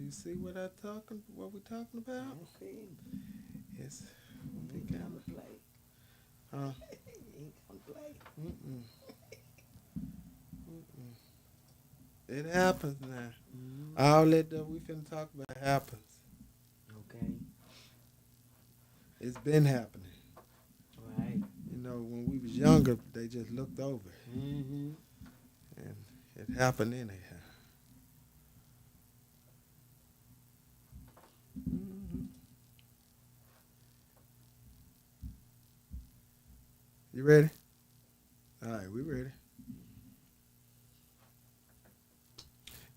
You see what we talking about? I see. It's You we ain't kind come of, to play. huh? You ain't come to play. Mm-mm, mm-mm. It happens now. All Mm-hmm. that we finna talk about happens. Okay. It's been happening. Right. When we was younger, they just looked over it, Mm-hmm. and it happened anyhow. Hmm. You ready? All right, we ready.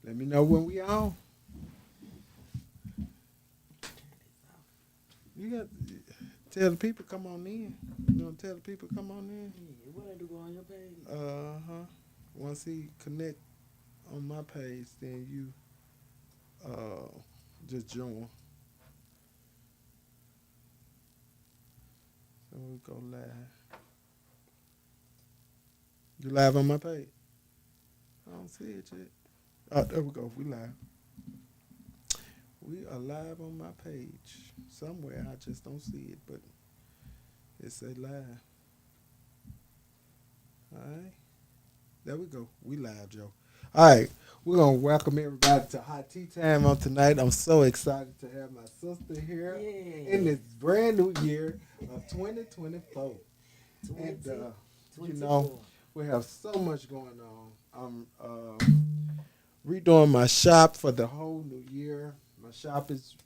Let me know when we on. Turn this off. You got tell the people come on in. Tell the people come on in. Yeah, what I do go on your page? Huh. Once he connect on my page, then you uh just join. So we go live. You live on my page? I don't see it yet. Oh, there we go. We live. We are live on my page somewhere. I just don't see it, but it say live. All right, there we go. We live, Joe. All right, we're gonna welcome everybody to Hot Tea Time on tonight. I'm so excited to have my sister here in Yes. this brand new year of 2024, and you know 2024. we have so much going on. I'm redoing my shop for the whole new year. My shop is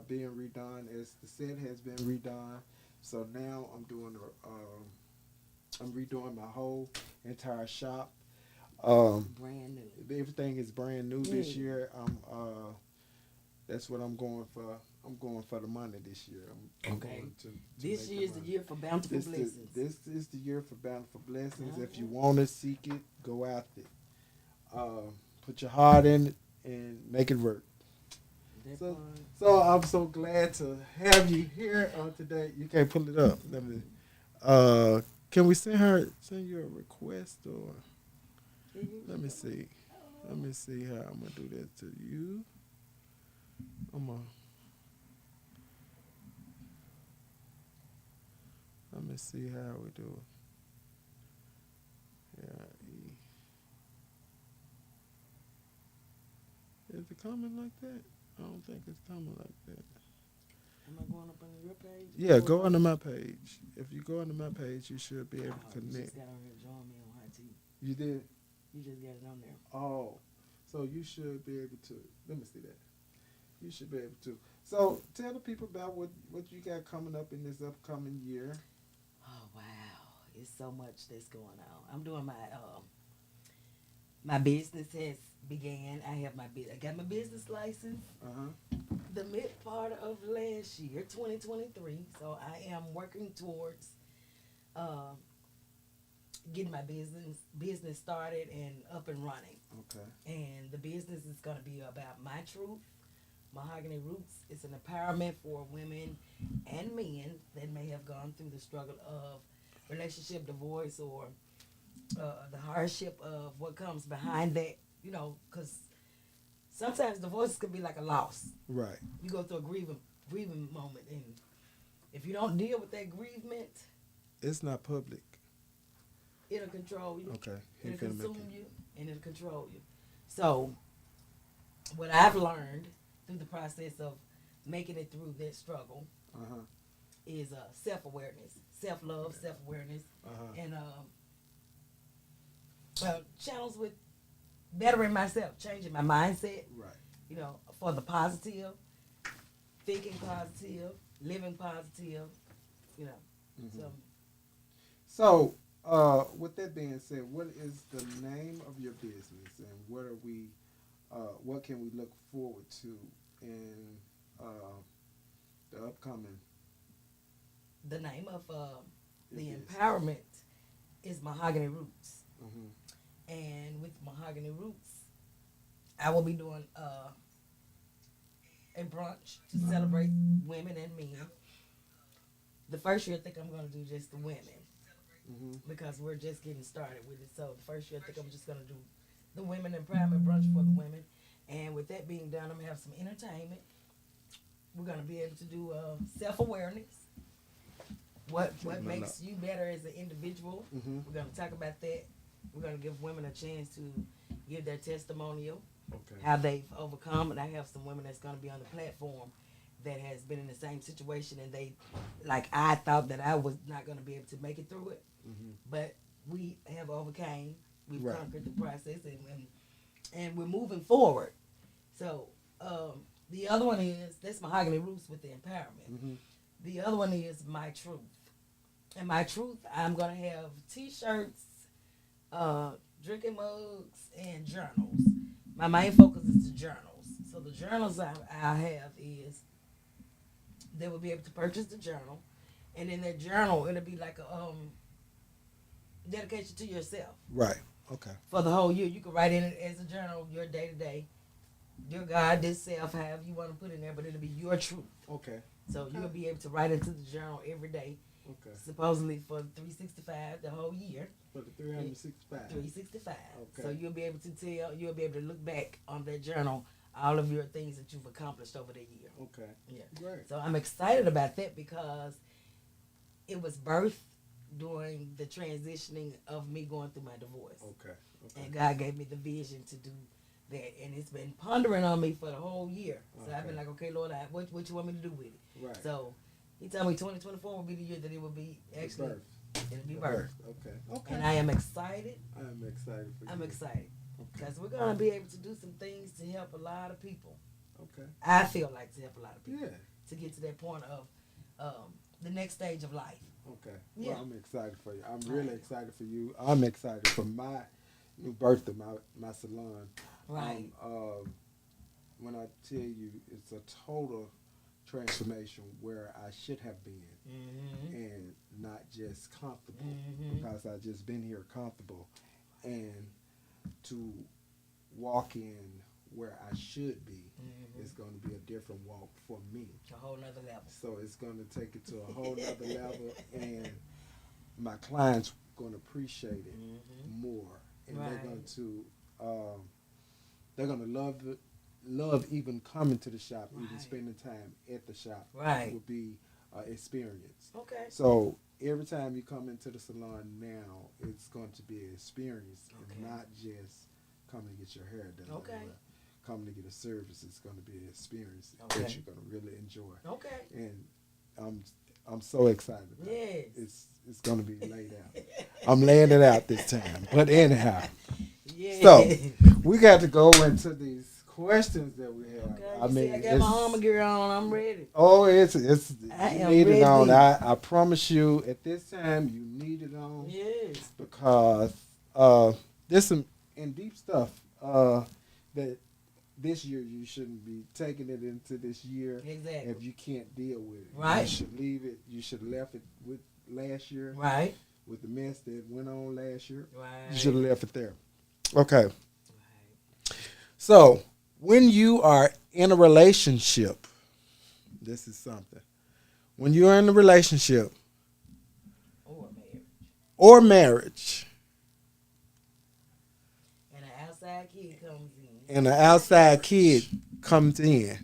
being redone as the set has been redone. So now I'm redoing my whole entire shop. Um, Brand new. Everything is brand new this Yeah. year. That's what I'm going for. I'm going for the money this year. I'm Okay. going to This make the year's the money. year for bountiful blessings. This is the year for bountiful blessings. If you Uh-huh. want to seek it, go after it. Put your heart in it and make it work. That So, part. so I'm so glad to have you here today. You can't pull it up. Let me. Uh, can we send you a request or Can you let me share with? see. Let Oh. me see how I'm gonna do that to you. I'm gonna let me see how we do it. Yeah, is it coming like that? I don't think it's coming like that. Am I going up on your page Yeah, before go mine? onto my page. If you go onto my page, you should be able Oh, to you connect. just got on here join me on hot tea. You did. You just got it on there. Oh, so you should be able to. Let me see that. You should be able to. So tell the people about what you got coming up in this upcoming year. Oh wow, it's so much that's going on. I'm doing my business has began. I got my business license Uh huh. the mid part of last year, 2023. So I am working towards uh, getting my business started and up and running. Okay. And the business is going to be about my truth, Mahogany Roots. It's an empowerment for women and men that may have gone through the struggle of relationship divorce or the hardship of what comes behind that. Because sometimes divorce can be like a loss. Right. You go through a grieving moment, and if you don't deal with that grievement, It's not public. it'll control you, Okay. He it'll finna make consume it. you, and it'll control you. So, what I've learned through the process of making it through that struggle Uh huh. is self awareness, self love, self awareness, Uh huh. and channels with bettering myself, changing my mindset, Right. for the positive, thinking positive, living positive, you know. Hmm. So, So, with that being said, what is the name of your business, and what are we? What can we look forward to in uh, the upcoming the name of your the business? empowerment is Mahogany Roots. Hmm. And with Mahogany Roots, I will be doing a brunch to celebrate women and men. The first year, I think I'm going to do just the women Hmm. because we're just getting started with it. So the first year, I think I'm just going to do the women empowerment brunch for the women. And with that being done, I'm gonna have some entertainment. We're gonna be able to do self-awareness. What makes you better as an individual? Mm-hmm. We're gonna talk about that. We're gonna give women a chance to give their testimonial, Okay. how they've overcome. And I have some women that's gonna be on the platform that has been in the same situation, and they, like I thought that I was not gonna be able to make it through it, Mm-hmm. but we have overcame. We've Right. conquered the process, and we're moving forward. So the other one is that's Mahogany Roots with the empowerment. Mm-hmm. The other one is My Truth. And My Truth, I'm going to have T-shirts, drinking mugs, and journals. My main focus is the journals. So the journals I have is they will be able to purchase the journal. And in that journal, it'll be like a dedication to yourself. Right. Okay. For the whole year, you can write in it as a journal, your day-to-day. Dear God, this self, however you want to put in there, but it'll be your truth. Okay. So you'll be able to write into the journal every day, Okay. supposedly for 365, the whole year. For the 365. 365. Okay. So you'll be able to you'll be able to look back on that journal, all of your things that you've accomplished over the year. Okay. Yeah. Great. So I'm excited about that because it was birthed during the transitioning of me going through my divorce. Okay. Okay. And God gave me the vision to do that, and it's been pondering on me for the whole year. So I've been like, okay, Lord, what you want me to do with it? Right. So He told me 2024 will be the year that it will be actually Birth. it'll be The birth. Okay. Okay. And I am excited. I am excited for you. I'm excited Okay. because we're gonna be able to do some things to help a lot of people. Okay. I feel like to help a lot of people Yeah. to get to that point of the next stage of life. Okay. Yeah. Well, I'm excited for you. I'm really excited for you. I'm excited for my new birth of my salon. Right. When I tell you it's a total transformation where I should have been Mm-hmm. and not just comfortable Mm-hmm. because I just been here comfortable and to walk in where I should be Mm-hmm. is going to be a different walk for me. A whole nother level. So it's going to take it to a whole nother level, and my clients going to appreciate it Mm-hmm. more, and Right. they're going to love even coming to the shop, even Right. spending time at the shop. Right. Will be experience. Okay. So every time you come into the salon now, it's going to be an experience, Okay. and not just coming to get your hair done. Okay. Or coming to get a service. It's going to be an experience Okay. that you're going to really enjoy. Okay. And I'm so excited about Yes. it. It's going to be laid out. I'm laying it out this time. But anyhow, Yeah. So, we got to go into these questions that we have. Okay, I mean, I got my armor gear on. I'm ready. oh, it's I you am need it on. ready. I promise you, at this time, you need it on Yes. because there's some in deep stuff that this year you shouldn't be taking it into this year Exactly. if you can't deal with it. Right. You should leave it. You should have left it with last year Right. with the mess that went on last year. Right. You should have left it there. Okay. Right. So, when you are in a relationship, this is something. When you're in a relationship Or marriage. or marriage, And an outside kid comes in. and an outside kid comes in,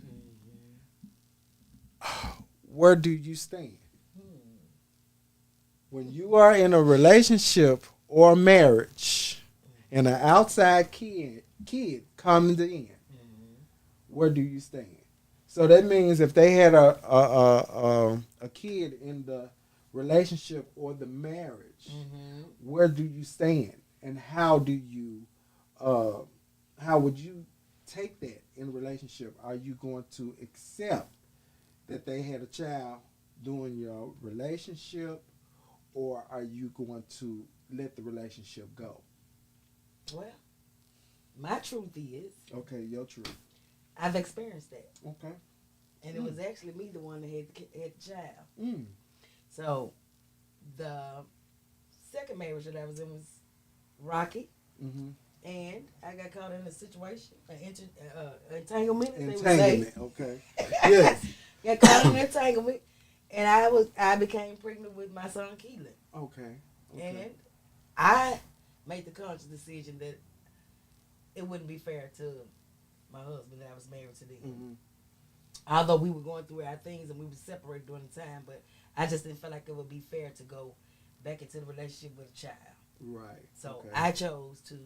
Mm-hmm. where do you stand? Hmm. When you are in a relationship or marriage, and an outside kid comes in, Mm-hmm. where do you stand? So that means if they had a kid in the relationship or the marriage, Mm-hmm. where do you stand, and how would you take that in a relationship? Are you going to accept that they had a child during your relationship, or are you going to let the relationship go? Well, my truth is, Okay, your truth. I've experienced that. Okay. And it was actually me, the one that had the child. Mm. So, the second marriage that I was in was rocky. Mm-hmm. And I got caught in a situation, entanglement. as they would say. Entanglement. Okay. Yes. Got caught in an entanglement, and I became pregnant with my son Keelan. Okay. And I made the conscious decision that it wouldn't be fair to my husband that I was married to then. Mm-hmm. Although we were going through our things and we were separated during the time, but I just didn't feel like it would be fair to go back into the relationship with a child. Right. So Okay. I chose to,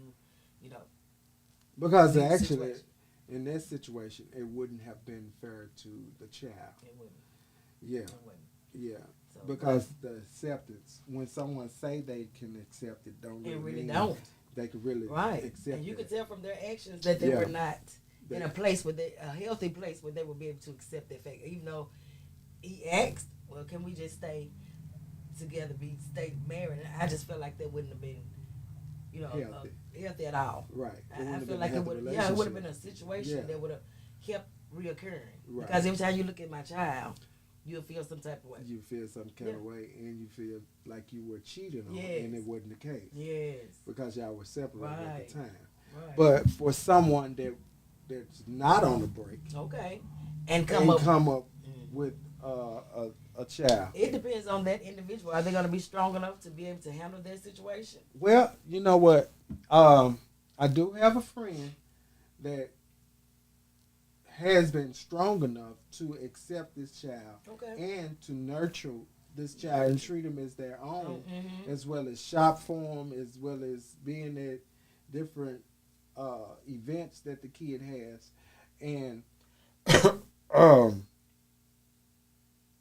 Because leave the actually, situation. in that situation, it wouldn't have been fair to the child. It wouldn't. Yeah. It wouldn't. Yeah. So, Because the acceptance, when someone say they can accept it, don't it really really mean don't. they can really Right. accept And you it. could tell from their actions that they Yeah. were not They- in a place where a healthy place where they would be able to accept that fact. Even though he asked, well, can we just stay together, stay married? And I just felt like that wouldn't have been, Healthy. healthy at all. Right. I feel like it would, it would have been a situation Yeah. that would have kept reoccurring. Right. Because every time you look at my child, you'll feel some type of way. You feel some kind of way, and you feel like you were cheated on, and Yes. it wasn't the case. Yes. Because y'all were separated at Right. the time. Right. But for someone that's not on the break Okay. And and come up. come up Mhm. with a child. It depends on that individual. Are they going to be strong enough to be able to handle that situation? Well, you know what? I do have a friend that has been strong enough to accept this child Okay. and to nurture this child and treat him as their own, Mm-hmm. as well as shop for him, as well as being at different events that the kid has, and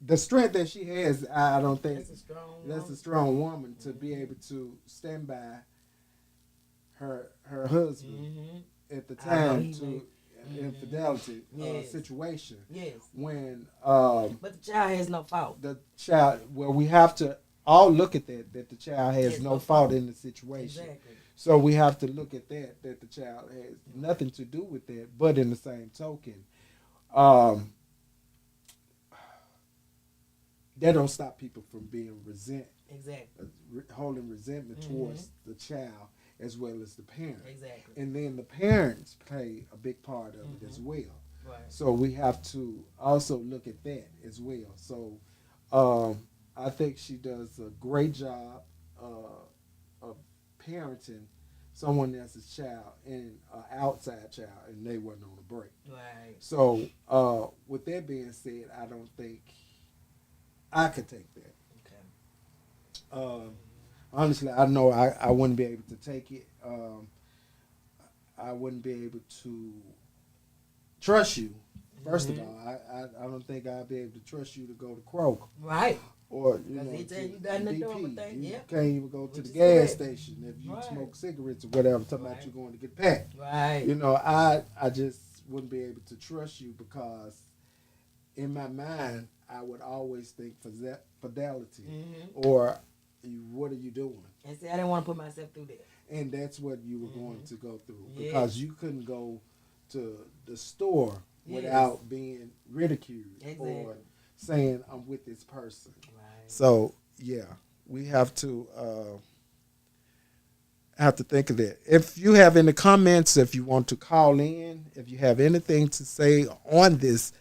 the strength that she has, I don't think That's a strong. that's a woman. strong woman to be able to stand by her husband Mm-hmm. at the I know time he to would. infidelity Yes. situation Yes. when But the child has no fault. the child, well, we have to all look at that the child has Yes, no no fault fault. in the situation. Exactly. So we have to look at that the child has nothing to do with that. But in the same token, that don't stop people from being Exactly. holding resentment towards the child as well as the parent. Exactly. And then the parents play a big part of it as well. Right. So we have to also look at that as well. So I think she does a great job of parenting someone else's child and an outside child, and they wasn't on a break. Right. So with that being said, I don't think I could take that. Okay. Honestly, I know I wouldn't be able to take it. I wouldn't be able to trust you. First of all, I don't think I'd be able to trust you to go to Kroger Right. or Because he tell to you nothing to do with BP. things. You Yeah. can't even go to Which the is gas correct. station if you Right. smoke cigarettes or whatever. Talking about Right. you going to get packed. Right. You know, I just wouldn't be able to trust you because in my mind I would always think fidelity Mm-hmm. or what are you doing? And see, I didn't want to put myself through that. And that's what you were going to go through Yes. because you couldn't go to the store Yes. without being ridiculed or Exactly. saying I'm with this person. Right. So yeah, we have to think of that. If you have any comments, if you want to call in, if you have anything to say on this,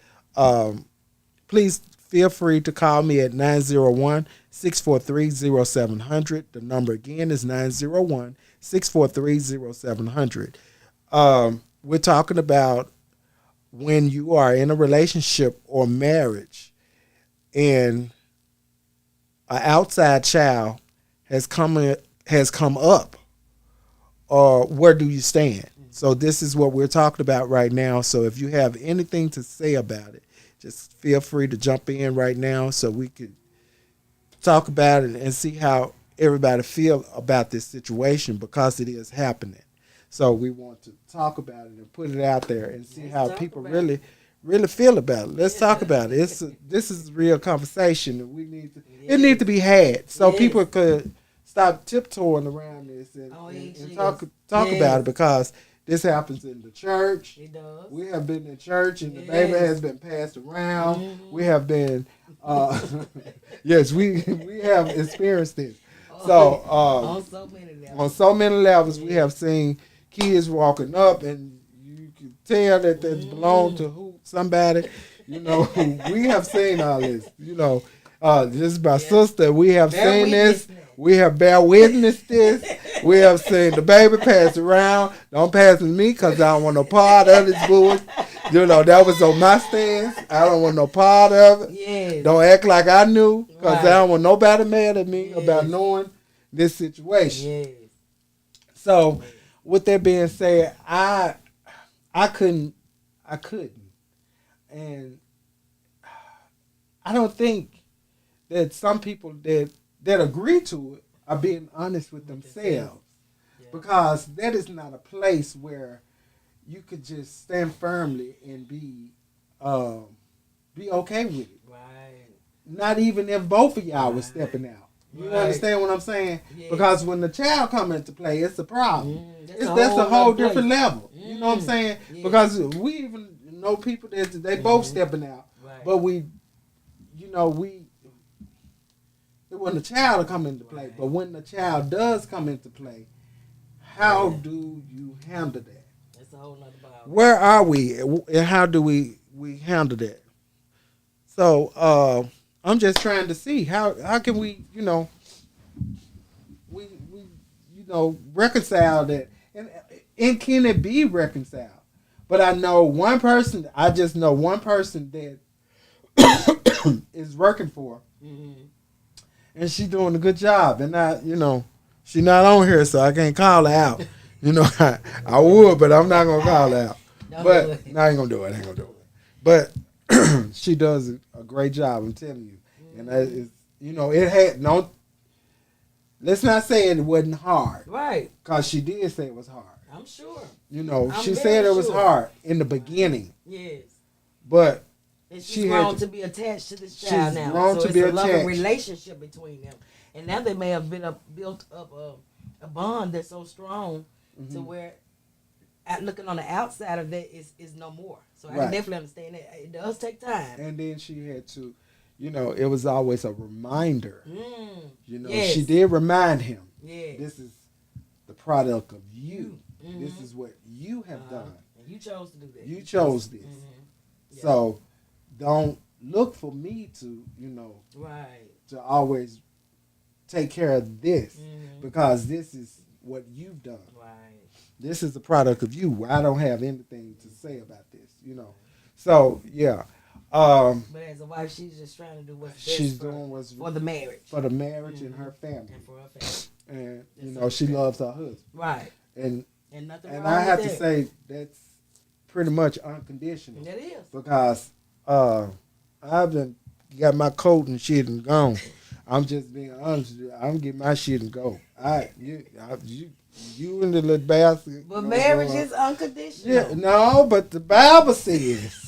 please feel free to call me at 901-643-0700. The number again is 901-643-0700. We're talking about when you are in a relationship or marriage and an outside child has come up, where do you stand? So this is what we're talking about right now. So if you have anything to say about it, just feel free to jump in right now so we could talk about it and see how everybody feel about this situation because it is happening. So we want to talk about it and put it out there and see Let's how talk people about really feel about it. Let's talk about it. This is a real conversation and it needs to be had so Yes. people could stop tiptoeing around this and talk Yes. about it because this happens in the church. It does. We have been in church and the Yes. baby has been passed around. Mhm. We have been, yes, we have experienced this. So on so many levels. on so many levels, we have seen kids walking up, and you can tell that they belong to somebody. You know, we have seen all this. You know, this is my sister. We have Bear seen witness this. now. We have bear witnessed this. We have seen the baby pass around. Don't pass it to me because I don't want no part of this bull. You know, that was on my stance. I don't want no part of it. Yes. Don't act like I knew because Right. I don't want nobody mad at me Yes. about knowing this situation. Yes. So, with that being said, I couldn't, and I don't think that some people that agree to it are being honest with themselves, Yeah. because that is not a place where you could just stand firmly and be okay with it. Right. Not even if both of y'all was Right. stepping out. You Right. understand what I'm saying? Yes. Because when the child come into play, it's a problem. That's That's a whole nother different place. level. You know what I'm saying? Yeah. Because we even know people that they both stepping out, Right. but when the child come into play, Right. but when the child does come into play, how do you handle that? That's a whole nother ball. Where are we, and how do we handle that? So I'm just trying to see how can we reconcile that, and can it be reconciled? But I know one person. I just know one person that is working for, Mm-hmm. and she's doing a good job. And she's not on here, so I can't call her out. I would, but I'm not gonna call her out. Don't But do it. no, I ain't gonna do it. But she does a great job. I'm telling you, and that is, it had no. Let's not say it wasn't hard, Right. because she did say it was hard. I'm sure. She very said it was sure. hard in the beginning, Yes. but And She she's had grown to- to be attached to this she's child now. grown so to it's be a loving attached. relationship between them. And now they may have built up a bond that's so strong to Mhm. where looking on the outside of that is no more. So I Right. can definitely understand that. It does take time. and then she had to, it was always a reminder. Yes. She did remind him, Yeah. this is the product of you. Mhm. This is what you have done. And you chose to do that. You chose this. Yeah. So don't look for me to, Right. to always take care of this, Mhm. because this is what you've done. Right. This is the product of you. I don't have anything to say about this, So, yeah. But as a wife, she's just trying to do what's best She's for, doing what's for the marriage for the marriage and her family. and for her family. And, That's she loves her husband. Right. And And and wrong I have with to that. say that's pretty much unconditional, That is. because I've been got my coat and shit and gone. I'm just being honest with you. I'm getting my shit and go. You in the little basket. But marriage is unconditional. Yeah, no, but the Bible says.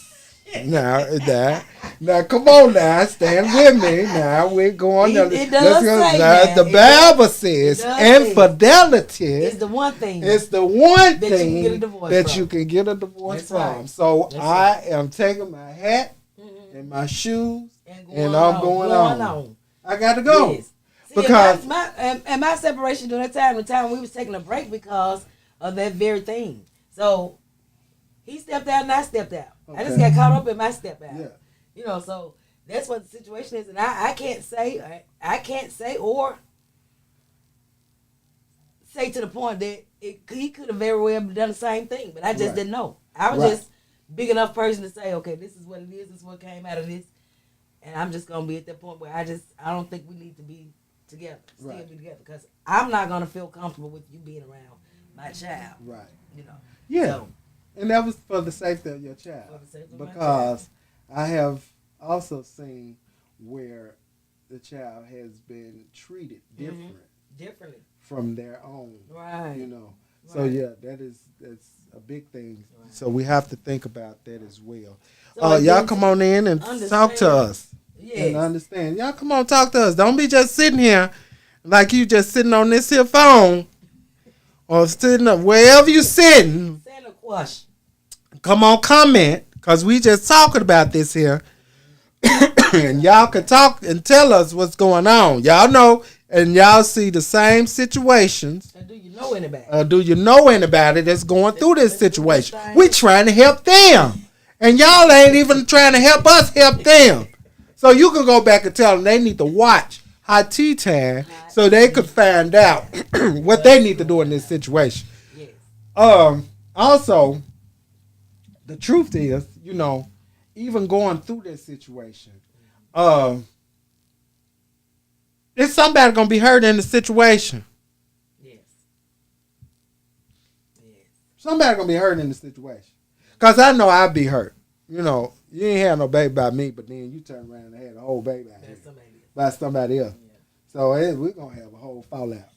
Now, come on now, stand with me. Now, we're going It does say that. The It Bible does- says, it does say infidelity It's the one thing. is the one that you can thing get a divorce that from. you can get a divorce That's from. right. So That's I am taking my hat Mhm. and my shoes, and and I'm going on. I got to go. Yes. See, Because- and my separation during that time, the time we was taking a break because of that very thing. So he stepped out and I stepped out. I just Okay. got caught up in my step out. Yeah. So that's what the situation is, and I can't say or say to the point that he could have very well done the same thing, but I just Right. didn't know. I was Right. just big enough person to say, okay, this is what it is. This is what came out of this, and I'm just gonna be at that point where I don't think we need to be together, still Right. be together, because I'm not gonna feel comfortable with you being around my child. Right. Yeah. Yeah. And that was for the safety of your child. For the safety of my Because I have also seen where the child has been treated different differently. from their own. Right. So Right. yeah, that's a big thing. Right. So we have to think about that as well. So Y'all again, come on in and talk to understand- us Yes. and understand. Y'all come on, talk to us. Don't be just sitting here like you just sitting on this here phone or sitting up wherever you sitting. Santa Quash. Come on, comment, because we just talking about this here. And y'all can talk and tell us what's going on. Y'all know and y'all see the same situations. Now, do you know anybody? Do you know anybody that's going through this Let's do this situation? thing. We trying to help them. And y'all ain't even trying to help us help them. So you can go back and tell them they need to watch hot tea time so they could find out what they need to do in this situation. Yes. Also, the truth is, even going through this situation, there's somebody gonna be hurt in the situation. Yes. Yes. Somebody gonna be hurt in the situation. Cause I know I'd be hurt. You ain't had no baby by me, but then you turn around and had a whole baby by somebody else. Yeah. So we're gonna have a whole fallout.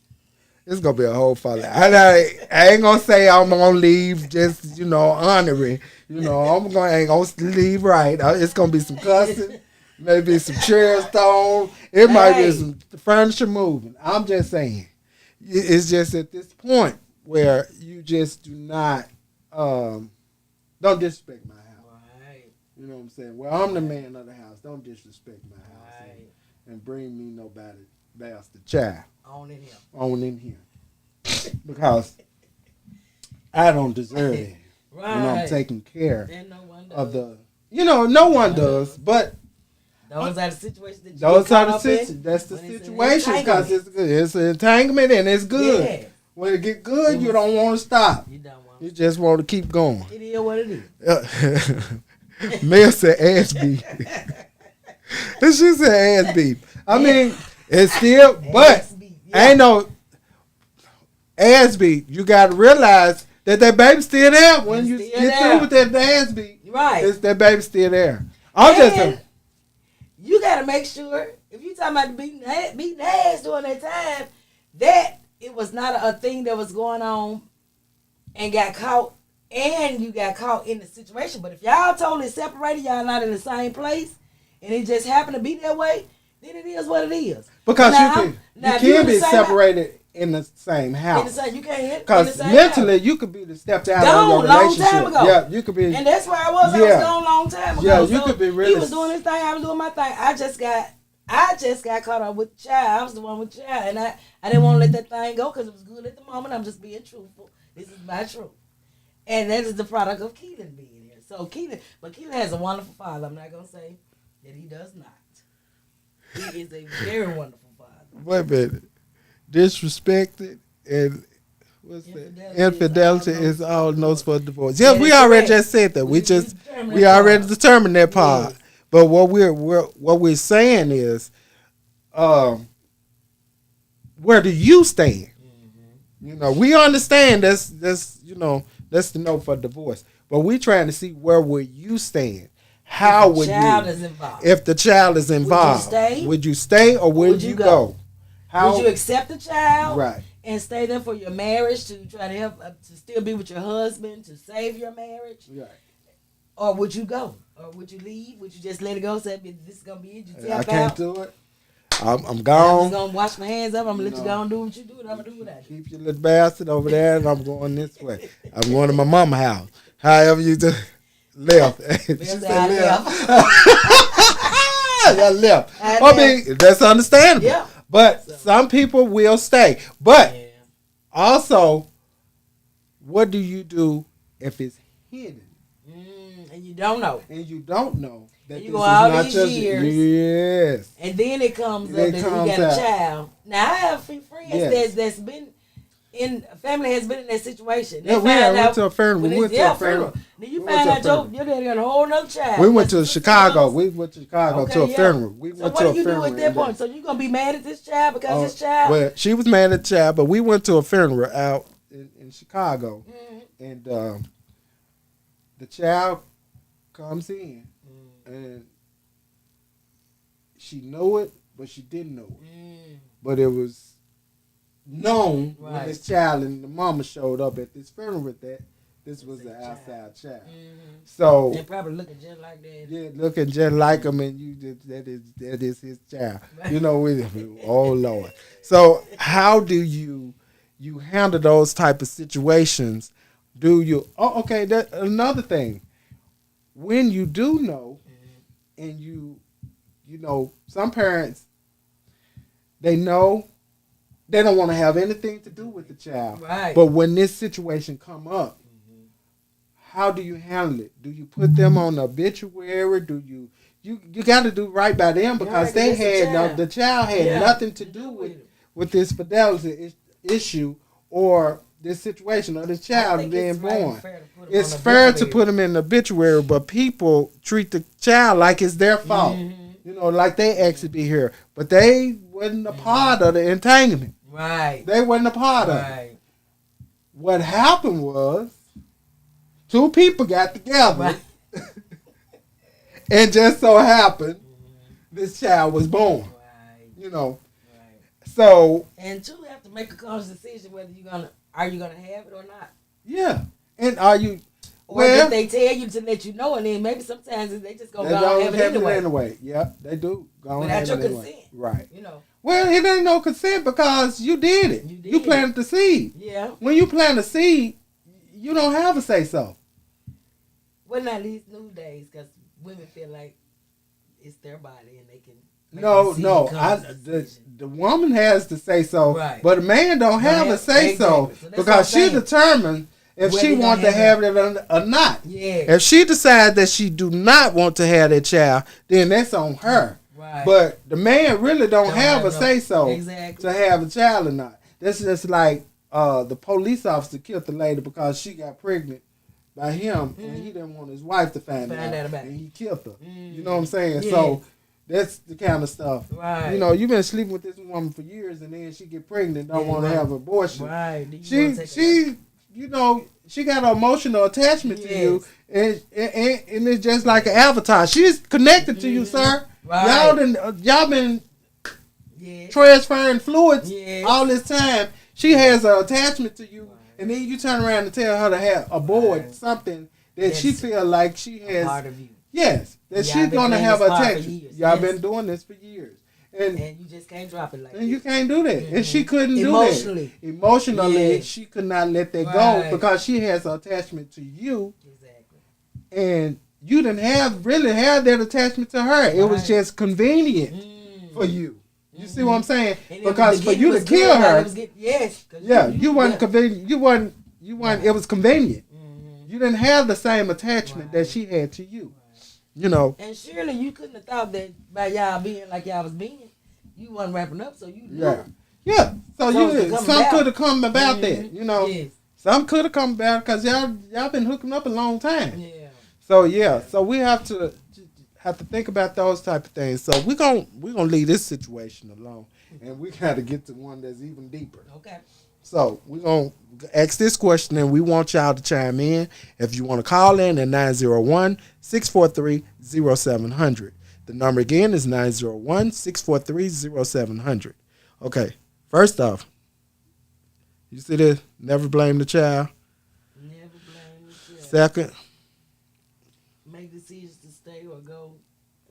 It's gonna be a whole fallout. I ain't gonna say I'm gonna leave just honoring. I ain't gonna leave right. It's gonna be some cussing, maybe some chairs thrown. It might be some furniture moving. I'm just saying. It's just at this point where you just do not don't disrespect my house. Right. You know what I'm saying? Well, I'm the man of the house. Don't disrespect my house and bring me nobody bastard child on in here. Because I don't deserve it. Right. I'm taking care and no one of the. No one does, but those are the situations that you those are the situations. That's the situation because it's an entanglement and it's good. Yeah. When it get good, you don't want to stop. You don't want. You just want to keep going. It is what it is. Mel said ass beat. And she said ass beat. I mean, it's still, but ain't no ass beat. You got to realize that baby's still there when you get through with that ass beat. Right. That baby's still there. You got to make sure, if you talking about beating ass during that time, that it was not a thing that was going on and got caught, and you got caught in the situation. But if y'all totally separated, y'all not in the same place, and it just happened to be that way, then it is what it is. Because you can be separated in the same house. You can't. Because mentally, you could be the stepped out of your relationship. Long time ago. Yeah, you could be. And that's where I was. I was gone a long time ago. Yeah, you could be really. He was doing his thing. I was doing my thing. I just got caught up with the child. I was the one with the child, and I didn't want to let that thing go because it was good at the moment. I'm just being truthful. This is my truth, and that is the product of Keelan being here. So Keelan has a wonderful father. I'm not gonna say that he does not. He is a very wonderful father. Wait a minute. Disrespected and infidelity is all notes for divorce. Yes, we already just said that. We already determined that part. Yes. But what we're saying is, where do you stand? Mm-hmm. We understand that's the note for divorce. But we're trying to see where will you stand. How would you? If the child is involved, would you stay or would you go? Would you accept the child, right, and stay there for your marriage to try to help to still be with your husband to save your marriage, right? Or would you go, or would you leave? Would you just let it go? Say this is gonna be it. You I can't do it. I'm gone. I'm just gonna wash my hands up. I'm gonna let you go and do what you do, and I'm gonna do what I do. Keep your little bastard over there, and I'm going this way. I'm going to my mama's house. However you just left. She said left. I left. I mean, that's understandable. Yeah. But some people will stay. But also, what do you do if it's hidden? And you don't know. And you don't know. That you go all these years. Yes. And then it comes up that you got a child. Now, I have friends that's been in, family has been in that situation. Yeah, we went to a funeral. Then you find out your daddy got a whole nother child. We went to Chicago. We went to Chicago to a funeral. We went to a funeral. So what do you do at that point? So you gonna be mad at this child because this child? Well, she was mad at the child, but we went to a funeral out in Chicago, and the child comes in, and she knew it, but she didn't know it. But it was known when this child and the mama showed up at this funeral that this was an outside child. So they're probably looking just like that. Yeah, looking just like him, and that is his child. Oh Lord. So how do you handle those type of situations? Do you? Oh, okay. That another thing. When you do know, and you some parents, they know. They don't want to have anything to do with the child. Right. But when this situation come up, how do you handle it? Do you put them on the obituary? Do you got to do right by them because Right, 'cause they it's a had child. the child had Yeah. nothing to do with this fidelity issue or this situation or this I child think being it's right and born. fair to put 'em It's on fair to obituary. put them in the obituary, but people treat the child like it's their fault. Mm-hmm. You know, like they actually be here, but they wasn't a part of the entanglement. Right. They wasn't a part of it. Right. What happened was two people got together, Right. and just so happened this child was born. Right. You know, Right. so And two have to make a conscious decision whether you gonna have it or not. yeah. And are you? Or Well, did they tell you to let you know, and then maybe sometimes they just they gonna don't go and have it have anyway. Yeah, they do. Go on Without have your it anyway. consent. Right. You know. Well, it ain't no consent because you did it. You did You planted the seed. Yeah. When you plant a seed, you don't have a say so. Well, not these new days, because women feel like it's their body and they can. make No, a decision, no. conscious The decision. woman has to say so, Right. but a man don't have a have- say so exactly. So that's what because I'm she saying. determined if Whether she he gonna wants to have have it or not. Yeah. If she decides that she do not want to have that child, then that's on her. Right. But the man really don't have a no- say so Exactly. to have a child or not. That's just like the police officer killed the lady because she got pregnant by him and he didn't want his wife to find out about it. and he killed her. Mm. You know what I'm saying? Yes. So that's the kind of stuff. Right. You know, you've been sleeping with this woman for years and then she get pregnant, don't Yeah, want to right. have an abortion. Right. Do you wanna take it She you know, she got an emotional attachment to you and it's just like an avatar. She's connected to you, sir. Right. Y'all been Yeah. transferring fluids Yes. all this time. She has an attachment to you, and then you turn around and tell her to have abort Right. something that she Yes. feel like she has. Part of you. Yes, that Y'all she's been gonna playing have this part for attention. years. Y'all Yes. been doing this for years, and And you just can't drop it like that. you can't do that. And she couldn't do Emotionally. that. Emotionally, Yes. she could not let that Right. go because she has an attachment to you, Exactly. and you didn't really have that attachment to her. It was Right. just convenient Mm. for you. You see what I'm saying? And Because the for getting you to was kill good, her, it was yes. 'Cause yeah, you wasn't yeah. convenient. You wasn't. Right. It was convenient. Mhm. You didn't have the same attachment Right. that she had to you. You know. And surely you couldn't have thought that by y'all being like y'all was being, you wasn't wrapping up, so you knew. Yeah. Yeah. So So it could you come some about. could have come about Mhm. that. You know. Yes. Some could have come about because y'all been hooking up a long time. Yeah. So yeah. So we have to think about those type of things. So we're gonna leave this situation alone, and we got to get to one that's even deeper. Okay. So we're going to ask this question, and we want y'all to chime in. If you want to call in at 901-643-0700. The number again is 901-643-0700. Okay, first off, you see this? Never blame the child. Never blame yourself. Second, Make decisions to stay or go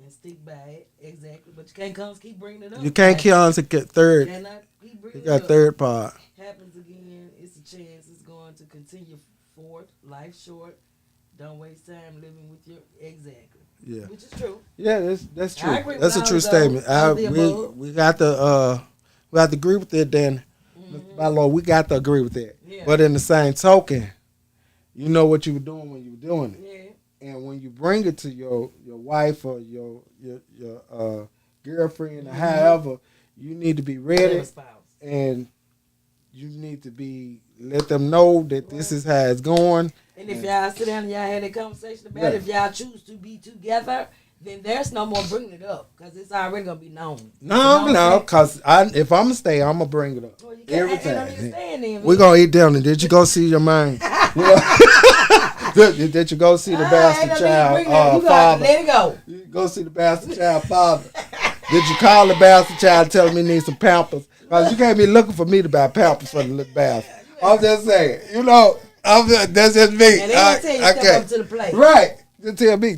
and stick by it. Exactly. But you can't keep bringing it up. you can't kill us and get third. Cannot keep bringing You it got up. third part. Happens again, it's a chance it's going to continue forward. Life's short. Don't waste time living with your exactly. Yeah. Which is true. Yeah, that's true. I agree with That's a all true of those. statement. All of the above. We got to agree with that. Then, by law, we got to agree with that. Yeah. But in the same token, you know what you were doing when you were doing it, Yeah. and when you bring it to your wife or your girlfriend or however, you need to be ready, Your spouse. and you need to let them know that this is how it's going. And if y'all sit down and y'all had a conversation about Yeah. it, if y'all choose to be together, then there's no more bringing it up because it's already gonna be known. No, because if I'm gonna stay, I'm gonna bring it up Well, you every can't, ain't no need to time. stand there. We're gonna eat dinner. Did you go see your man? Did you go see the bastard child you gotta father? let it go. You go see the bastard child father. Did you call the bastard child, tell him he needs some Pampers? Because you can't be looking for me to buy Pampers for the little bastard. I'm just saying, that's just me. And they gonna tell you step up to the plate. Right. Just tell me,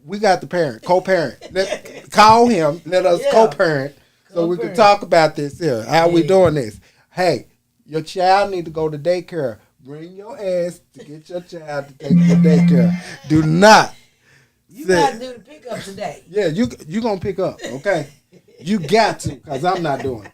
we got the parent, co-parent. Call him, let us Yeah. co-parent so we can Co-parent. talk about this here. How we Yeah. doing this? Hey, your child need to go to daycare. Bring your ass to get your child to take you to daycare. Do not. You say- got to do the pickup today. Yeah, you gonna pick up, okay? You got to, because I'm not doing it.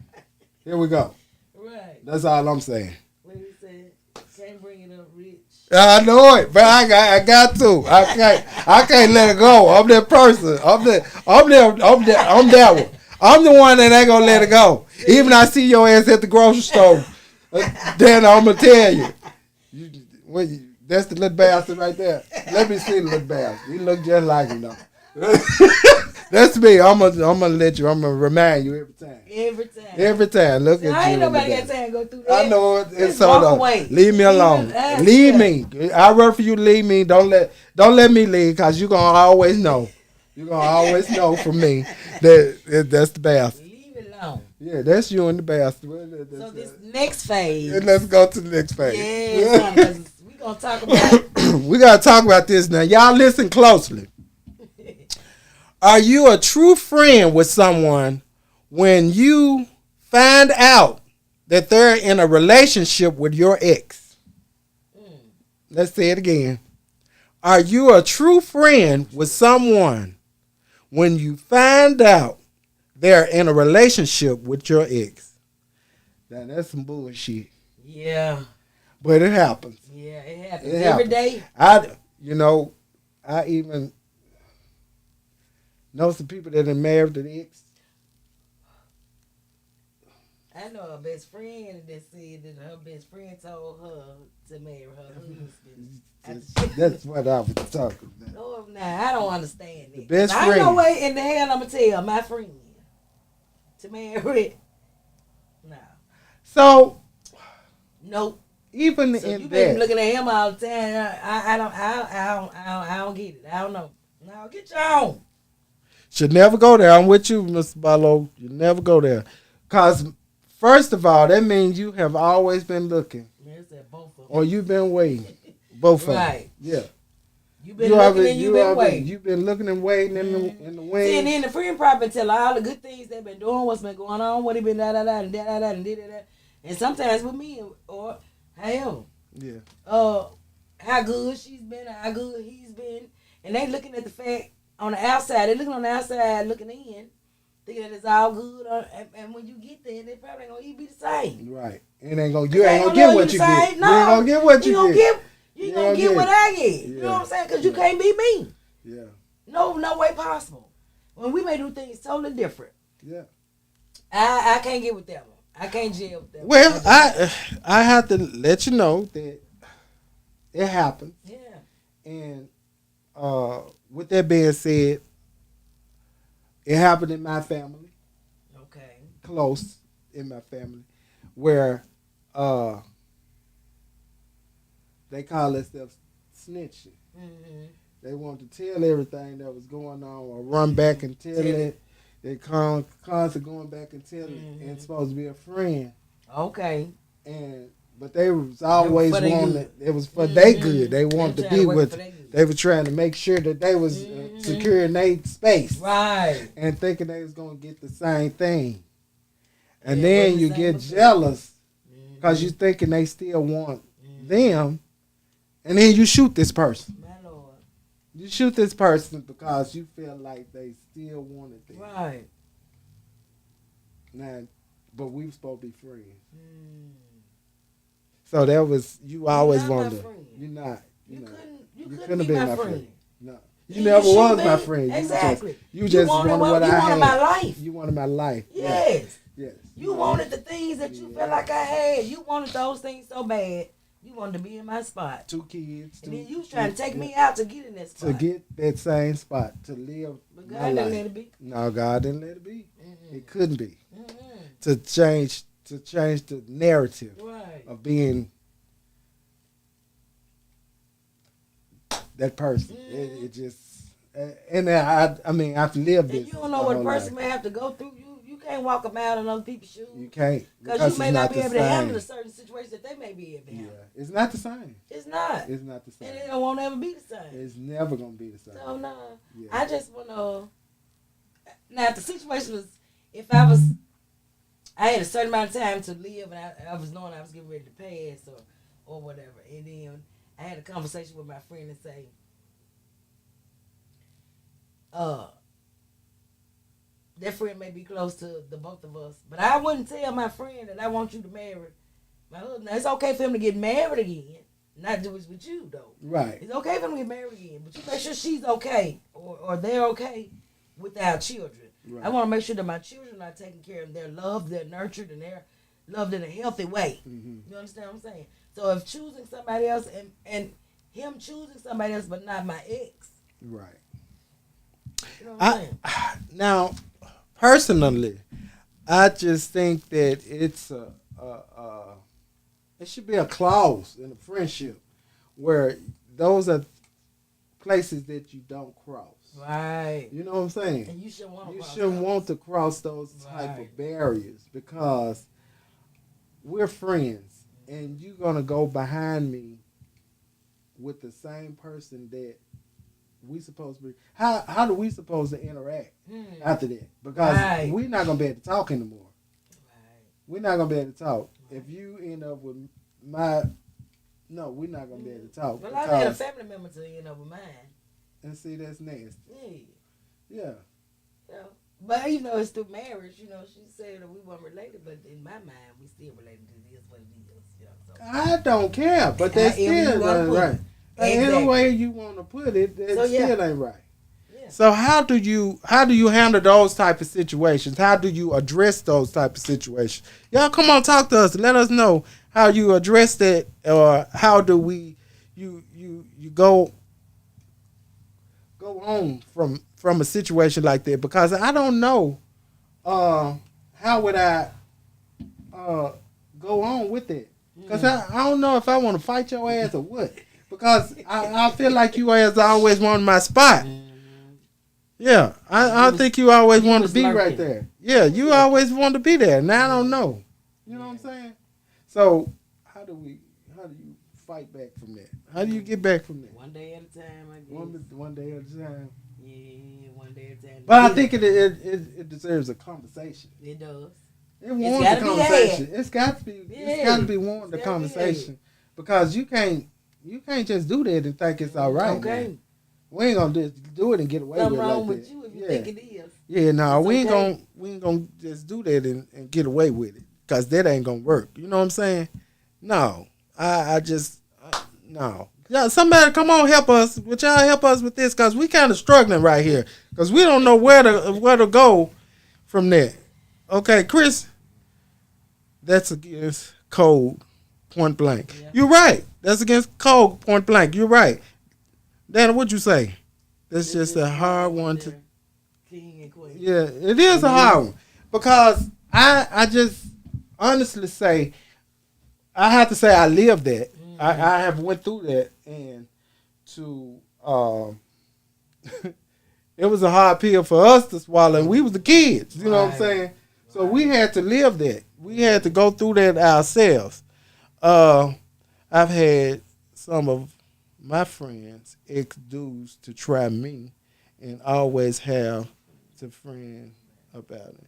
Here we go. Right. That's all I'm saying. What he said, can't bring it up rich. I know it, but I got to. I can't let it go. I'm that person. I'm that one. I'm the one that ain't gonna let it go. Even I see your ass at the grocery store, then I'm gonna tell you. That's the little bastard right there. Let me see the little bastard. He look just like him though. That's me. I'm gonna let you. I'm gonna remind you every time. Every time. Every time. Look So at I you. ain't nobody got time to go through that. I know it. It's Just so walk dumb. away. Leave me alone. Leave me. I rather for you to leave me. Don't let me leave because you gonna always know. You gonna always know from me that's the bastard. Leave it alone. Yeah, that's you and the bastard. So this next phase. And let's go to the next phase. Yeah, we gonna talk about. We gotta talk about this now. Y'all listen closely. Are you a true friend with someone when you find out that they're in a relationship with your ex? Let's say it again. Are you a true friend with someone when you find out they're in a relationship with your ex? Now that's some bullshit. Yeah. But it happens. Yeah, it happens It every happens. day. I even know some people that are married to the ex. I know a best friend that said that her best friend told her to marry her husband. That's what I was talking about. No, nah, I don't understand it. The best I ain't friend. no way in the hell I'm gonna tell my friend to marry. No. So Nope. even So in you been that, looking at him all the time. I don't get it. I don't know. No, get your own. should never go there. I'm with you, Mr. Barlow. You never go there. Because, first of all, that means you have always been looking. Yes, that both of them. Or you've been waiting. Both of them. Right. Yeah. You've been looking and you've been waiting. You've been looking and waiting in the wings. See, and then the friend probably tell her all the good things they've been doing, what's been going on, what he been da-da-da and da-da-da and da-da-da. And sometimes with me, or hell, Yeah. how good she's been, how good he's been. And they looking at the fact on the outside. They looking on the outside, looking in, thinking that it's all good. And when you get there, they probably ain't going to be the same. Right. You ain't gonna get what you get. No, you ain't gonna get what you get. You ain't gonna get what I get. You Yeah. know what I'm saying? Because you can't be me. Yeah. No way possible. When we may do things totally different. Yeah. I can't get with that one. I can't jail with that one. Well, I have to let you know that it happened. Yeah. And with that being said, it happened in my family, Okay. close in my family, where they call themselves snitching. Mm-hmm. They want to tell everything that was going on or run back and tell it. They constantly going back and telling it, and it's supposed to be a friend. Okay. But they was always for their wanting good. it was for their good. They wanted to trying be work with. for their good. They were trying to make sure that they was securing their space, Right. and thinking they was gonna get the same thing. And Yeah, then wasn't you the get same jealous because you thinking they still want them, and then you shoot this person. My Lord. You shoot this person because you feel like they still wanted them. Right. Now, but we were supposed to be friends. Mm. So that was you always not my wanted. friend. You're not. You You're not. couldn't couldn't be have been my my friend. No. Yeah, You never should was be. my friend. Exactly. You just wanted what I had. You wanted my life. You wanted my life. Yes. Yes. You wanted the things that you felt like I had. You wanted those things so bad. You wanted to be in my spot. 2 kids. And then you was trying to take me out to get in that spot. To get that same spot. To live But my God didn't life. let it be. No, God didn't let it be. Mm-mm. It couldn't be. Mm-mm. To change the narrative Right. of being that person. It just and I mean I've lived this. And you don't know what a person may have to go through. You can't walk them out in other people's shoes. You can't Because you may it's not be the able to handle same. a certain situation that they may be able to handle. Yeah, it's not the same. It's not. It's not the same. And it don't won't ever be the same. It's never gonna be the same. So no. Yeah. I just wanna now if the situation was if I had a certain amount of time to live and I was knowing I was getting ready to pass or whatever. And then I had a conversation with my friend and say, that friend may be close to the both of us, but I wouldn't tell my friend that I want you to marry my husband. Now, it's okay for him to get married again, not do it with you though. Right. It's okay for them to get married again, but you make sure she's okay or they're okay with our children. Right. I want to make sure that my children are taken care of, they're loved, they're nurtured, and they're loved in a healthy way. Mm-hmm. You understand what I'm saying? So if choosing somebody else and him choosing somebody else but not my ex, Right. you know what I'm saying? Now, personally, I just think that it's it should be a clause in a friendship where those are places that you don't cross. Right. You know what I'm saying? And you shouldn't want to You cross shouldn't those. want to cross those type Right. of barriers because we're friends and you're gonna go behind me with the same person that we supposed to be. How do we supposed to interact after that? Because Right. we're not gonna be able to talk anymore. Right. We're not gonna be able to talk. If you end up with we're not gonna be able to talk. Well, I had a family member to end up with mine. And see, that's nasty. Yeah. Yeah. Yeah. But it's through marriage. She said that we weren't related, but in my mind, we still related. It is what it is. So. I don't care, but that's However you still wanna not put it. right. Exactly. Any way you want to put it, that So, yeah. still ain't right. Yeah. So how do you handle those type of situations? How do you address those type of situations? Y'all come on, talk to us. Let us know how you address that, or how do we you go on from a situation like that, because I don't know how would I go on with it, because I don't know if I want to fight your ass or what, because I feel like you ass always wanted my spot. Yeah, I think you always you want to was be lurking. right there. Yeah, you always want to be there. Now I don't know. You know what I'm saying? So how do you fight back from that? How do you get back from that? One day at a time, I guess. One day at a time. Yeah, one day at a time. But I think it deserves a conversation. It does. It warrants gotta a be conversation. It's got to be. Yeah. It's got to be warranted a It's gotta be conversation, because you can't just do that and think it's all right. Okay. Man. We ain't gonna just do it and get away Something with it wrong like with that. you if you Yeah. think it is. Yeah, no, It's we ain't okay. gonna just do that and get away with it, because that ain't gonna work. You know what I'm saying? No, I just no. Yeah, somebody come on, help us. Would y'all help us with this? Because we kind of struggling right here, because we don't know where to go from there. Okay, Chris, that's against code, point blank. Yeah. You're right. That's against code, point blank. You're right. Dana, what'd you say? That's just a hard one to. King and queen. Yeah, it is a hard one, because I just honestly say, I have to say I lived that. I have went through that, and to it was a hard pill for us to swallow, and we was the kids. You know what I'm saying? So we had to live that. We had to go through that ourselves. I've had some of my friends ex dudes to try me, and always have to friend about it.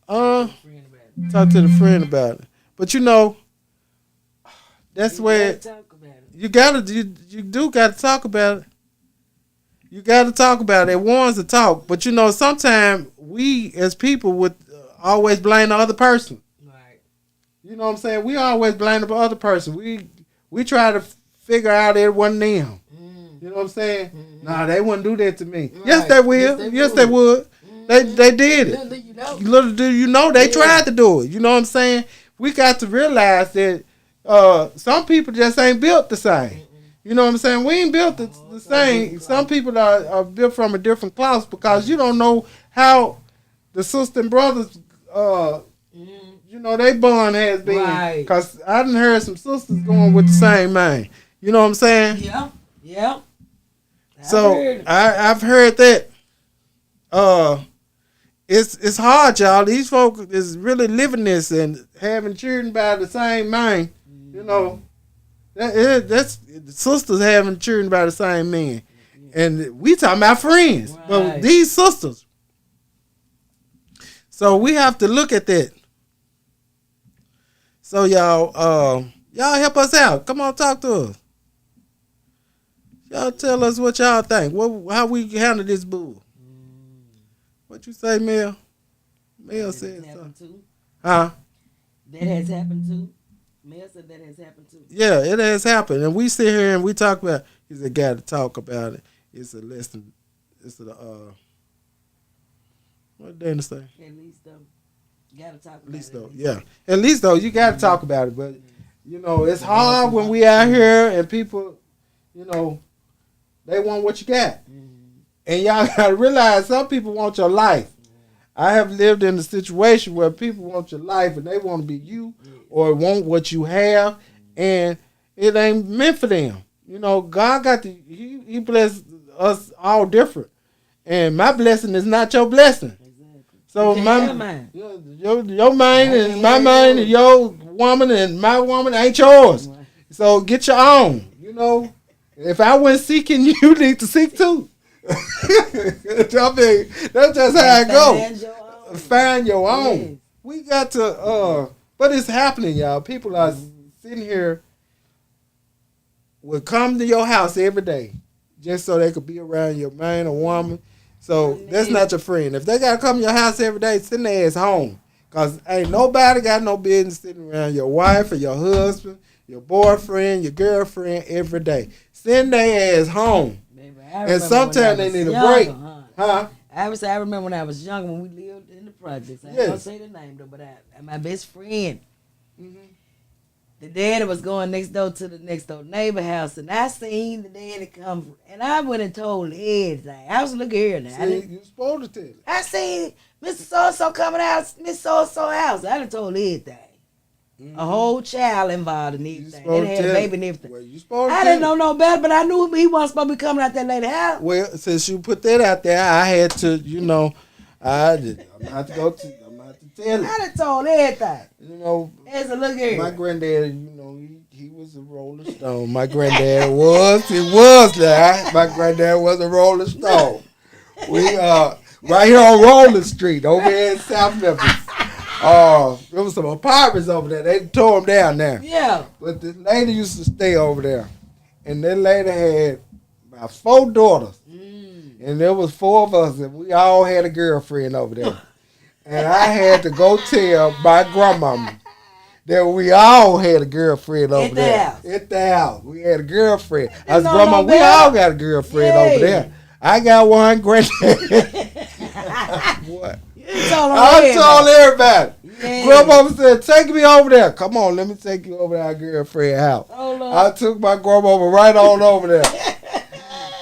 Friend about it. Talk to the friend about it. But that's You where gotta talk about it. you do gotta talk about it. You gotta talk about it. It warrants to talk. But sometimes we as people would always blame the other person. Right. You know what I'm saying? We always blame the other person. We try to figure out it wasn't them. You know what I'm saying? Nah, they wouldn't do that to me. Right. Yes, they will. Yes, they would. They did it. Little do you know. Little do you know, they tried to do it. You know what I'm saying? We got to realize that some people just ain't built the same. You know what I'm saying? We ain't built the same. Some people are built from a different cloth, because you don't know how the sister and brothers, they bond has been. Right. Because I done heard some sisters going with the same man. You know what I'm saying? Yeah. Yeah. So I've heard that. It's hard, y'all. These folks is really living this and having children by the same man. You know, that's the sisters having children by the same man, and we talking about friends, but Right. these sisters. So we have to look at that. So y'all help us out. Come on, talk to us. Y'all tell us what y'all think. How we handle this bull. What you say, Mel? Mel said something. Too. Huh? That has happened too. Mel said that has happened too. Yeah, it has happened, and we sit here and we talk about. He's a guy to talk about it. It's a lesson. It's a what did Dana say? At least though, you gotta talk about At least it. though, yeah. At least though, you got to talk about it. But you know, it's hard when we out here and people, you know, they want what you got, and y'all got to realize some people want your life. I have lived in a situation where people want your life and they want to be you or want what you have, and it ain't meant for them. You know, God got He blessed us all different, and my blessing is not your blessing. So your mind and my mind and your woman and my woman ain't yours. So get your own. You know, if I went seeking, you need to seek too. I mean, that's just how it goes. Find your own. Yes. We got to, but it's happening, y'all. People are sitting here, will come to your house every day just so they could be around your man or woman. So that's not your friend. If they got to come to your house every day, send their ass home. Because ain't nobody got no business sitting around your wife or your husband, your boyfriend, your girlfriend every day. Send their ass home. And sometimes they need a break. I remember when I was young, when we lived in the projects. I ain't gonna say the name though, but my best friend, the daddy was going next door to the next door neighbor house, and I seen the daddy come, and I went and told everything. I was looking here now. See, you supposed to tell it. I seen Mr. So-and-so coming out, Miss So-and-so house. I done told everything. A whole child involved in everything. They had a baby and everything. Well, I didn't know no better, but I knew he wasn't supposed to be coming out that lady house. Well, since you put that out there, I had to, you know, I'm going to have to tell it. I done told everything. You know, as a look here. My granddad, you know, he was a Rolling Stone. My granddad was there. My granddad was a Rolling Stone. We right here on Rolling Street over here in South Memphis. There was some apartments over there. They tore them down now. Yeah. But this lady used to stay over there. And that lady had about 4 daughters. And there was 4 of us, and we all had a girlfriend over there. And I had to go tell my grandmama that we all had a girlfriend over there. At the house. We had a girlfriend. I said, Grandma, we all got a girlfriend over there. I got one, granddad. What? I told everybody. Yeah. Grandma said, take me over there. Come on, let me take you over to our girlfriend's house. Oh, I took my grandma right on over there.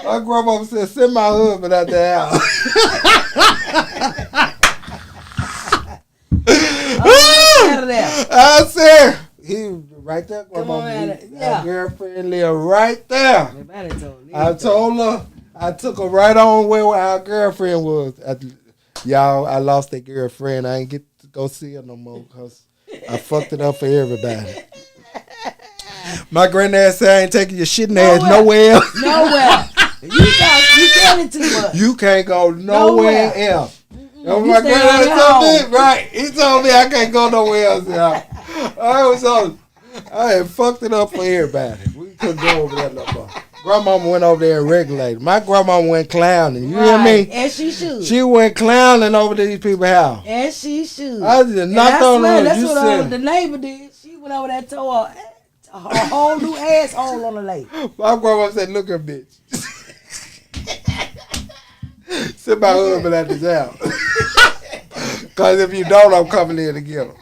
My grandma said, send my husband out the house. I said, he right there, grandma. Our girlfriend live right there. I told her, I took her right on where our girlfriend was. Y'all, I lost that girlfriend. I ain't get to go see her no more because I fucked it up for everybody. My granddad said I ain't taking your shitting ass nowhere else. Nowhere. You telling too much. You can't go nowhere else. My granddad told me, right? He told me I can't go nowhere else. I had fucked it up for everybody. We couldn't go over there no more. Grandmama went over there and regulated. My grandmama went clowning. You hear me? And she should. She went clowning over to these people's house. And she should. I just knocked on her. That's what the neighbor did. She went over there and told her a whole new asshole on the lake. My grandma said, look at bitch. Send my husband at this house. Because if you don't, I'm coming in to get him.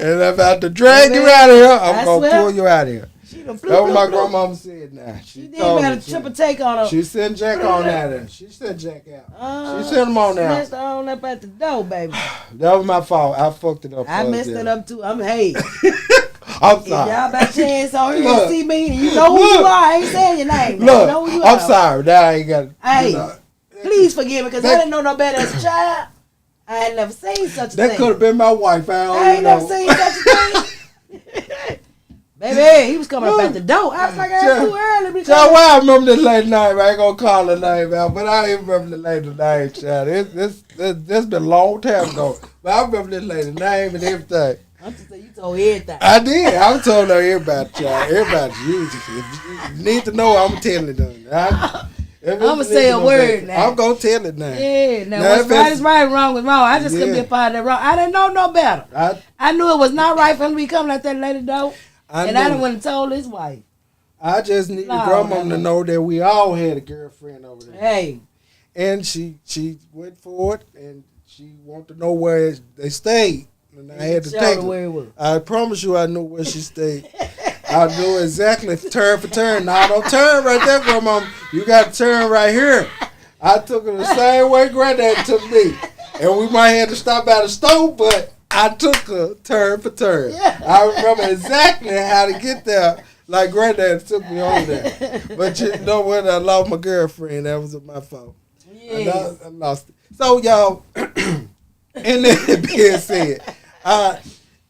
And if I have to drag you out of here, I'm going to pull you out of here. That's what my grandmama said now. She didn't have a triple take on her. She sent Jack on out there. She sent Jack out. She sent him on out. Smashed her on up at the door, baby. That was my fault. I fucked it up. I messed it up too. I'm sorry. If y'all by chance on here and see me and you know who you are, I ain't saying your name. Look, you know who you I'm sorry. Now I ain't got it. Hey, please forgive me because I didn't know no better as a child. I ain't never seen such a thing. That could have been my wife. I ain't never seen such a thing. Baby, he was coming up at the door. I was like, I was too early. Child, why I remember this lady's name? I ain't going to call her name out, but I don't even remember the lady's name, child. This been a long time ago. But I remember this lady's name and everything. I'm just saying, you told everything. I did. I told her everybody, child. Everybody. You need to know I'm telling them. I'ma say a word now. I'm gonna tell it now. Yeah, now Now, what's if right it's- is right, wrong is wrong. I just couldn't be Yeah. a part of that wrong. I didn't know no better. I knew it was not right for him to be coming at that lady though. And I done went and told his wife. I just need the Lord, grandmama to have know that we all had a girlfriend over there. Hey, And she went for it, and she wanted to know where they stayed. And I had to show take her her. where it was. I promise you I knew where she stayed. I knew exactly turn for turn. Now, don't turn right there, grandmama. You got to turn right here. I took her the same way granddad took me. And we might have to stop at a store, but I took her turn for turn. Yeah. I remember exactly how to get there, like granddad took me over there. But you know when I lost my girlfriend, that was my fault. Yes. I lost it. So, y'all, and that being said,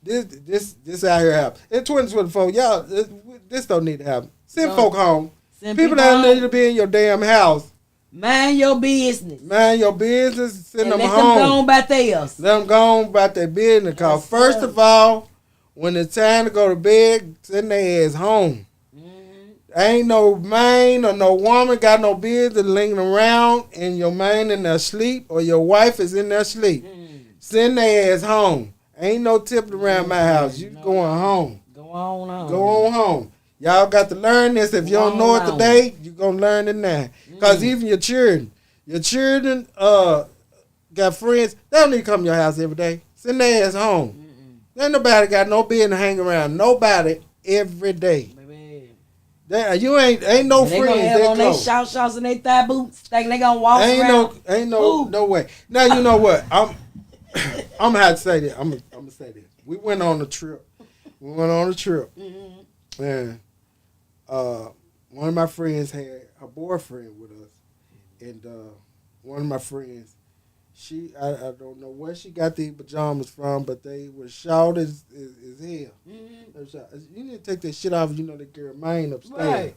this out here happen. In 2024, y'all, this don't need to happen. Send folk home. Send People people that home. need to be in your damn house. Mind your business. Mind your business. Send And them let home. them go on about theirs. Let them go on about their business. Because Yes, first sir. of all, when it's time to go to bed, send their ass home. Ain't no man or no woman got no business lingering around and your man in their sleep or your wife is in their sleep. Send their ass home. Ain't no tipping around my house. You No. going home. Go on home. Go on home. Y'all got to learn this. If you Go don't know it on. today, you're going to learn it now. Because even your children got friends, they don't need to come to your house every day. Send their ass home. Ain't nobody got no business hang around nobody every day. Baby. You ain't no And they friends gonna have that on their close. shorts and their thigh boots. Think they gonna walk around. Ain't Ooh. no way. Now you know what? I'm gonna have to say this. I'm gonna say this. We went on a trip. And one of my friends had a boyfriend with us, and one of my friends, I don't know where she got these pajamas from, but they were short as hell. They were short. You need to take that shit off. You know that girl mine upstairs. Right.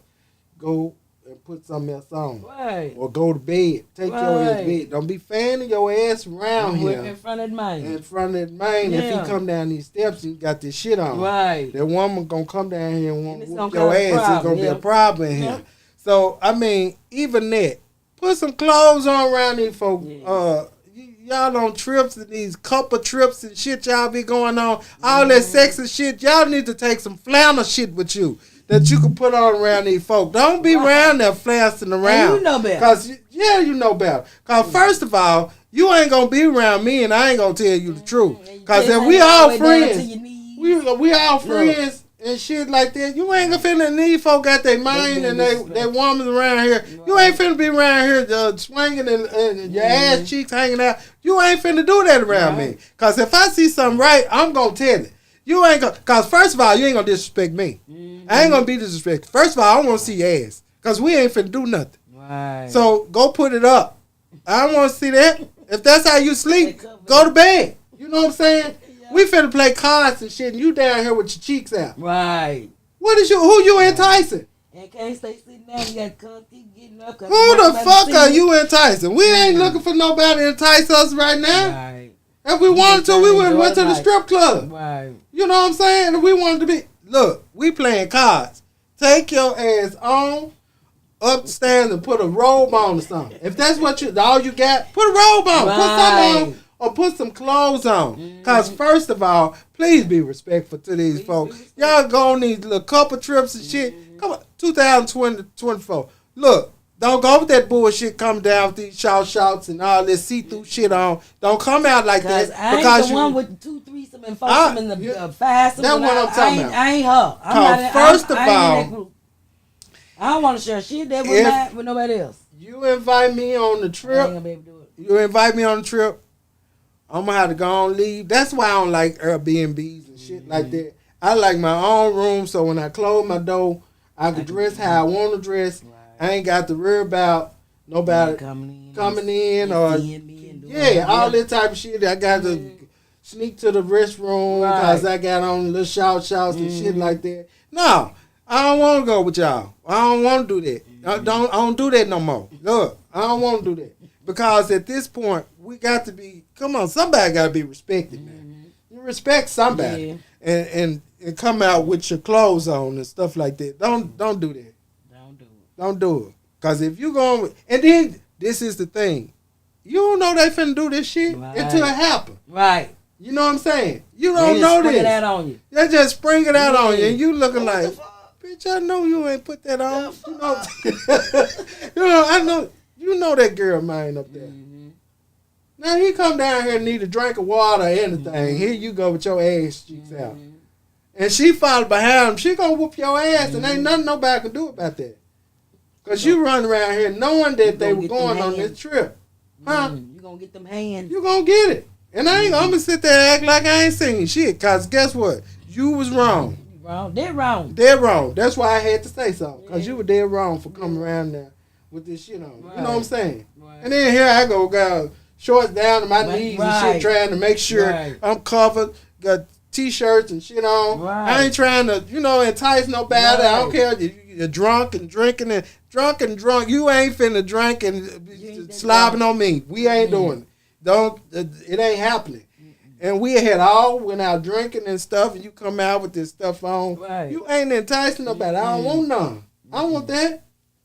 Go and put something else on. Right. Or go to bed. Take your ass to bed. Don't be fanning your ass around here In front of the man. in front of the man. If Yeah. he come down these steps and you got this shit on. Right. That woman gonna come down here and want And to it's whoop gonna your cause a ass. It's gonna problem, be a yeah. problem in here. Yeah. So I mean, even that. Put some clothes on around these folks. Yes. Y'all on trips and these couple trips and shit y'all be going on. All that sexy shit. Y'all need to take some flannel shit with you that you can put on around these folks. Don't be around there flancing around. you know better. Cause you know better. Cause first of all, you ain't gonna be around me and I ain't gonna tell you the truth. Cause if we all friends, we all friends and shit like that. You ain't gonna finna these folk got their mind and they woman around here. You ain't finna be around here swinging and your ass cheeks hanging out. You ain't finna do that around me. Cause if I see something right, I'm gonna tell it. You ain't gonna. Cause first of all, you ain't gonna disrespect me. I ain't gonna be disrespectful. First of all, I don't wanna see your ass. Cause we ain't finna do nothing. Right. So go put it up. I don't want to see that. If that's how you sleep, go to bed. You know what I'm saying? We finna play cards and shit, and you down here with your cheeks out. Right. Who you enticing? And can't stay sitting down. You got to come keep getting up. Who the fuck are you enticing? We ain't looking for nobody to entice us right now. Right. If we wanted to, we would went to the strip club. Right. You know what I'm saying? If we wanted to be, look, we playing cards. Take your ass on upstairs and put a robe on or something. If that's what all you got, put a robe on. Put something on. Or put some clothes on. Because first of all, please be respectful to these folks. Y'all go on these little couple trips and shit. Come on, 2024. Look, don't go with that bullshit coming down with these shorts and all this see-through shit on. Don't come out like that. I ain't the one with 2 threesome and foursome and the fivesome. That's what I'm talking about. I ain't her. First of I ain't in all, that group. I don't want to share shit that with nobody else. You invite me on the I ain't trip. gonna be able to do it. You invite me on the trip. I'm gonna have to go and leave. That's why I don't like Airbnbs and shit like that. I like my own room, so when I close my door, I can dress how I want to dress. Right. I ain't got to worry about nobody coming in or all that type of shit. I got to sneak to the restroom because I got on little shorts and shit like that. No, I don't want to go with y'all. I don't want to do that. I don't do that no more. Look, I don't want to do that. Because at this point, we got to be, come on, somebody got to be respected, man. You respect somebody. And come out with your clothes on and stuff like that. Don't do that. Don't do it. Don't do it. Cause if you going, and then this is the thing, you don't know they finna do this shit until it happen. Right. You know what I'm saying? You don't know this. They that on you. They just spring it out on you, and you looking like, bitch, I know you ain't put that on. You know, I know. You know that girl mind up there. Mm-hmm. Now he come down here and need a drink of water or anything. Mm-hmm. Here you go with your ass cheeks out. And she follow behind him. She gonna whoop your ass and ain't nothing nobody can do about that. Because you run around here knowing that they were going on this trip. Huh? You gonna get them hands. You gonna get it. And I'm gonna sit there and act like I ain't seen shit. Because guess what? You was wrong. Wrong. They're wrong. They're wrong. That's why I had to say something. Because you were dead wrong for coming around there with this shit on. Right. You know what I'm saying? Right. And then here I go shorts down to my knees and shit, trying to make sure I'm covered. Got T-shirts and shit on. Right. I ain't trying to, entice nobody. Right. I don't care. You're drunk and drinking and drunk. You ain't finna drink and slobbing on me. We ain't doing it. It ain't happening. And we had all went out drinking and stuff, and you come out with this stuff on. Right. You ain't enticing nobody. I don't want none. I don't want that.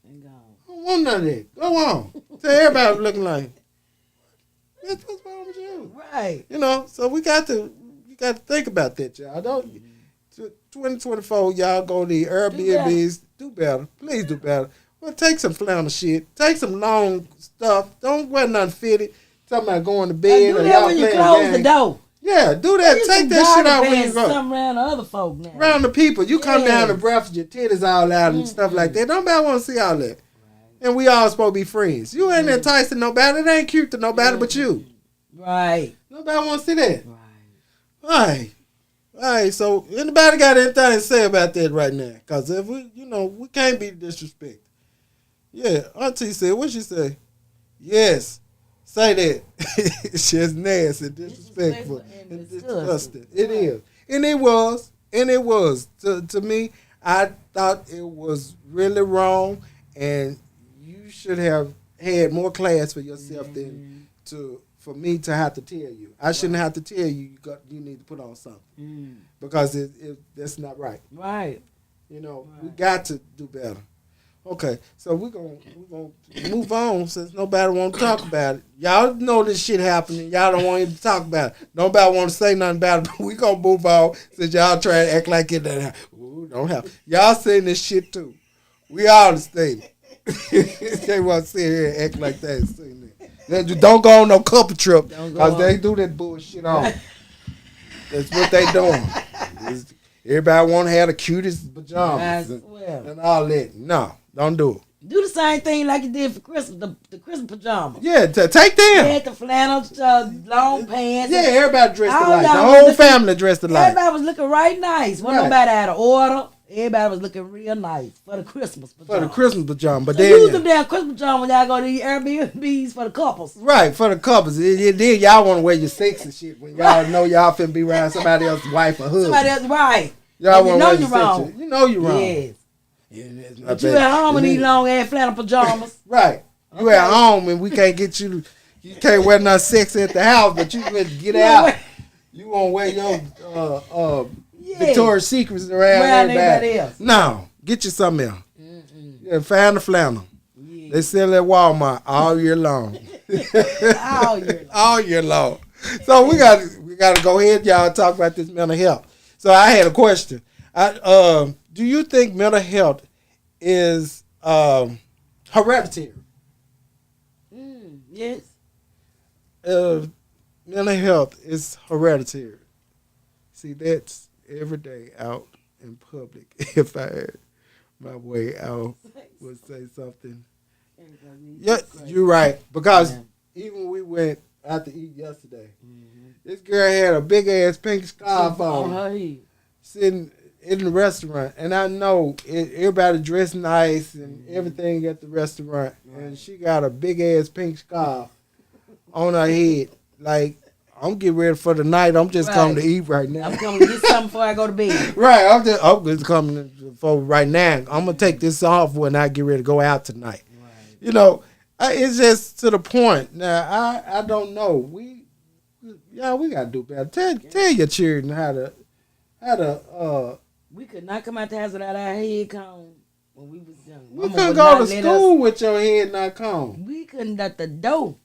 I don't want none of that. Go on. So everybody looking like, what's wrong with you? Right. So you got to think about that, y'all. Don't 2024, y'all go to the Airbnbs. Do better. Please do better. Well, take some flannel shit. Take some long stuff. Don't wear nothing fitted. Talking about going to bed. Do that when you close the door. Yeah, do that. Take that shit out when you go. Something around the other folk now. Around the people. You come down to breakfast, your titties all out and stuff like that. Nobody want to see all that. And we all supposed to be friends. You ain't enticing nobody. It ain't cute to nobody but you. Right. Nobody want to see that. Right. All right. So anybody got anything to say about that right now? Because if we can't be disrespected. Yeah. Auntie said, what she say? Yes. Say that. She's nasty, disrespectful, and disgusting. It is. And it was. To me, I thought it was really wrong, and you should have had more class for yourself than for me to have to tell you. I shouldn't have to tell you you need to put on something because that's not right. Right. We got to do better. Okay, so we're gonna move on since nobody want to talk about it. Y'all know this shit happening. Y'all don't want to talk about it. Nobody want to say nothing about it. But we gonna move on since y'all try to act like it doesn't happen. Don't happen. Y'all saying this shit too. We all the same. They want to sit here and act like that. Don't go on no couple trip because they do that bullshit on. That's what they doing. Everybody want to have the cutest pajamas and all that. No. Don't do it. Do the same thing like you did for Christmas, the Christmas pajamas. Yeah, take them. They had the flannels, long pants. Yeah, everybody dressed alike. The whole family dressed alike. Everybody was looking right nice. Wasn't nobody out of order. Everybody was looking real nice for the Christmas pajamas. For the Christmas pajamas. But then use them damn Christmas pajamas when y'all go to the Airbnbs for the couples. Right, for the couples. Then y'all want to wear your sexy shit when y'all know y'all finna be around somebody else's wife or husband. Somebody else, right. Y'all want to wear your sexy. You know you're wrong. Yes. But you at home in these long ass flannel pajamas. Right. You at home and we can't get you. You can't wear nothing sexy at the house, but you can get out. You won't wear your Victoria's Secrets around everybody else. No, get you something else. Yeah, find the flannel. Yeah. They sell at Walmart all year long. All year long. So we got to go ahead, y'all, and talk about this mental health. So I had a question. Do you think mental health is hereditary? Yes. Mental health is hereditary. See, that's every day out in public. If I had my way out, would say something. Yeah, you're right. Because even when we went out to eat yesterday, this girl had a big ass pink scarf on, sitting in the restaurant, and I know everybody dressed nice and everything at the restaurant, and she got a big ass pink scarf on her head. Like, I'm getting ready for the night. I'm just coming to eat right now. I'm coming to get something before I go to bed. Right, I'm just coming for right now. I'm gonna take this off when I get ready to go out tonight. Right. It's just to the point. Now I don't know. We gotta do better. Tell your children how to. We could not come out the house without our head comb. when we was young. You Mama couldn't would go not to let school with your head not combed. We couldn't at the door.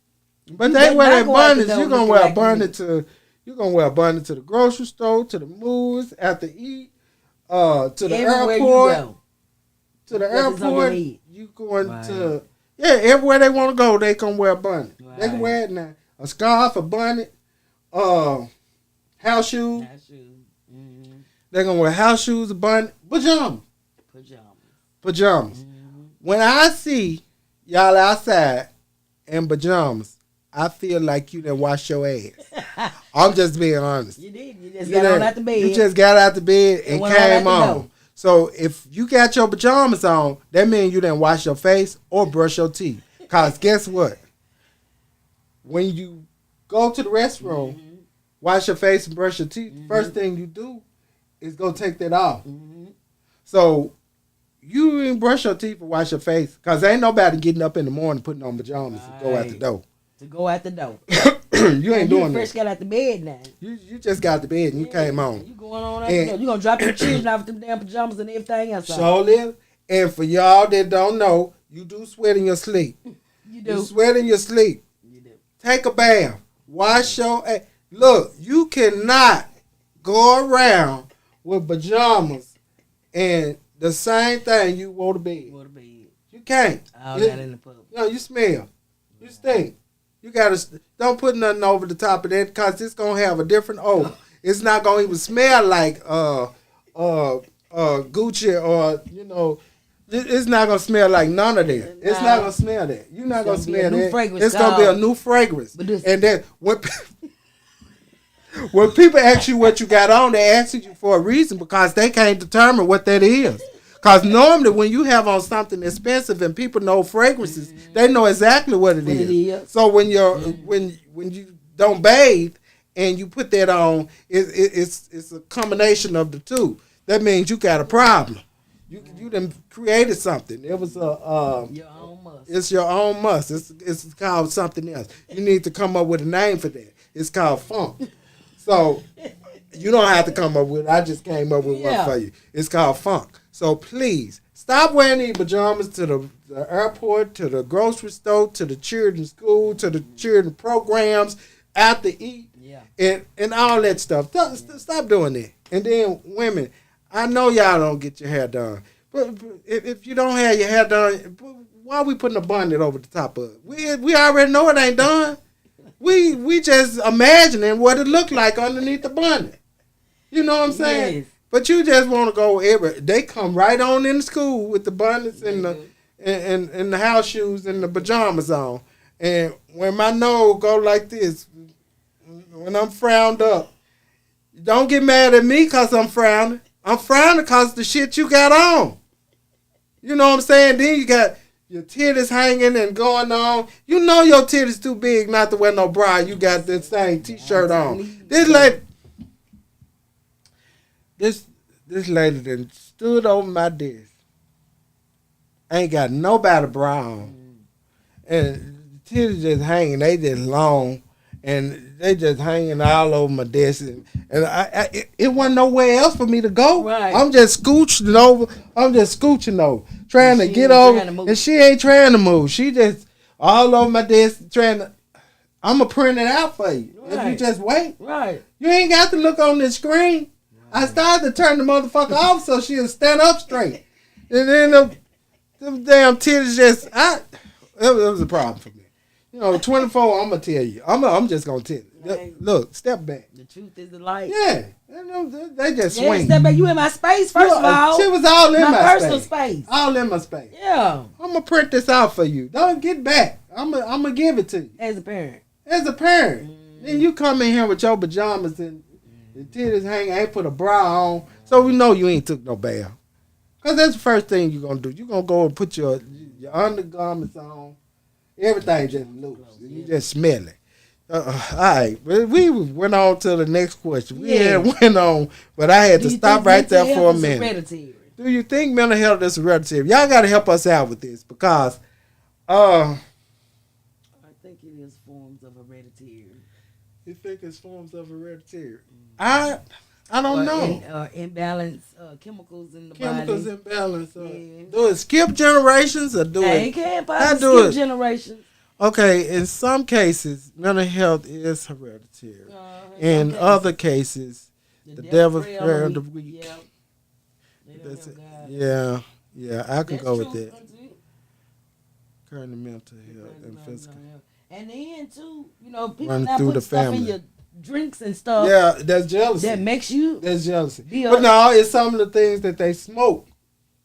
But You they better wear not that go out the bonnets. door You're gonna looking wear a like bonnet to. You're gonna wear a bonnet to the grocery store, to the movies, after eat, to the Everywhere airport, you go. to the Nothing's on your airport. head. You going Right. to everywhere they want to go. They can wear a bonnet. They can Right. wear it now. A scarf, a bonnet, house shoes. Not shoes. Mm-hmm. They're gonna wear house shoes, a bonnet, pajamas. Pajamas. Mm-hmm. When I see y'all outside in pajamas, I feel like you didn't wash your ass. I'm just being honest. You did. You just got on out the bed. You just got out the bed and went on came out the on. door. So if you got your pajamas on, that means you didn't wash your face or brush your teeth. Cause guess what? When you go to the restroom, Mm-hmm. wash your face and brush your teeth, first thing you do is go take that off. Mm-hmm. So you ain't brush your teeth and wash your face. Cause ain't nobody getting up in the morning putting on pajamas to go out the door. To go out the door. You ain't doing fresh that. got out the bed now. You just got out the bed and you came on. You going on out the door. You gonna drop your children off with them damn pajamas and everything else. Surely. And for y'all that don't know, you do sweat in your sleep. You do. You sweat in your sleep. You do. Take a bath. Wash your ass. Look, you cannot go around with pajamas and the same thing you wore to bed. Go to bed. You can't. All that in the pub. No, you smell. You stink. You gotta don't put nothing over the top of that because it's gonna have a different odor. It's not gonna even smell like Gucci or it's not gonna smell like none of that. It's not gonna smell that. You're not gonna smell that. It's gonna be a new fragrance. And then when people ask you what you got on, they ask you for a reason because they can't determine what that is. Because normally when you have on something expensive and people know fragrances, they know exactly what it is. So when you don't bathe and you put that on, it's a combination of the two. That means you got a problem. You done created something. It was your own must. It's your own must. It's called something else. You need to come up with a name for that. It's called funk. So you don't have to come up with it. I just came up with one for you. It's called funk. So please stop wearing these pajamas to the airport, to the grocery store, to the children's school, to the children's programs, out to eat, and all that stuff. Stop doing that. And then women, I know y'all don't get your hair done, but if you don't have your hair done, why are we putting a bonnet over the top of it? We already know it ain't done. We just imagining what it looked like underneath the bonnet. You know what I'm saying? Yes. But you just want to go they come right on in school with the bonnets and the house shoes and the pajamas on. And when my nose go like this, when I'm frowned up, don't get mad at me because I'm frowning. I'm frowning because the shit you got on. You know what I'm saying? Then you got your titties hanging and going on. You know your titties too big not to wear no bra. You got this same t-shirt on. This lady that stood over my desk. Ain't got nobody bra on. And the titties just hanging. They just long. And they just hanging all over my desk. And it wasn't nowhere else for me to go. Right. I'm just scooching over. Trying to get over. And she ain't trying to move. She just all over my desk trying to. I'm going to print it out for you. Right. If you just wait. Right. You ain't got to look on the screen. I started to turn the motherfucker off so she'll stand up straight. And then them damn titties it was a problem for me. 24, I'm going to tell you. I'm just going to tell you. Right. Look, step back. The truth is the light. Yeah. They just swing. Step back. You in my space, first of all. She was all in my personal space. All in my space. Yeah. I'm going to print this out for you. Don't get back. I'm going to give it to you. As a parent. Then you come in here with your pajamas and the titties hanging, ain't put a bra on, so we know you ain't took no bath. Because that's the first thing you're going to do. You're going to go and put your undergarments on. Everything just loose. You just smell it. All right. We went on to the next question. We went on, but I had to stop right there for a minute. Hereditary? Do you think mental health is hereditary? Y'all got to help us out with this because I think it is forms of hereditary. You think it's forms of hereditary? I I don't know. Imbalance chemicals in the Chemicals body. imbalance. Yeah. Do it skip generations or do They it? can't How possibly do skip it? generations. Okay, in some cases, mental health is hereditary. In some In other cases, cases, the devil's prayer of the weak. week. Yeah, they don't That's have it. God. Yeah, I can That's go true. with that. Current mental health and physical. And then too, people Run not through putting the stuff in family. your drinks and stuff Yeah, that's jealousy. that makes you That's jealousy. be But no, it's some of the things that they smoke.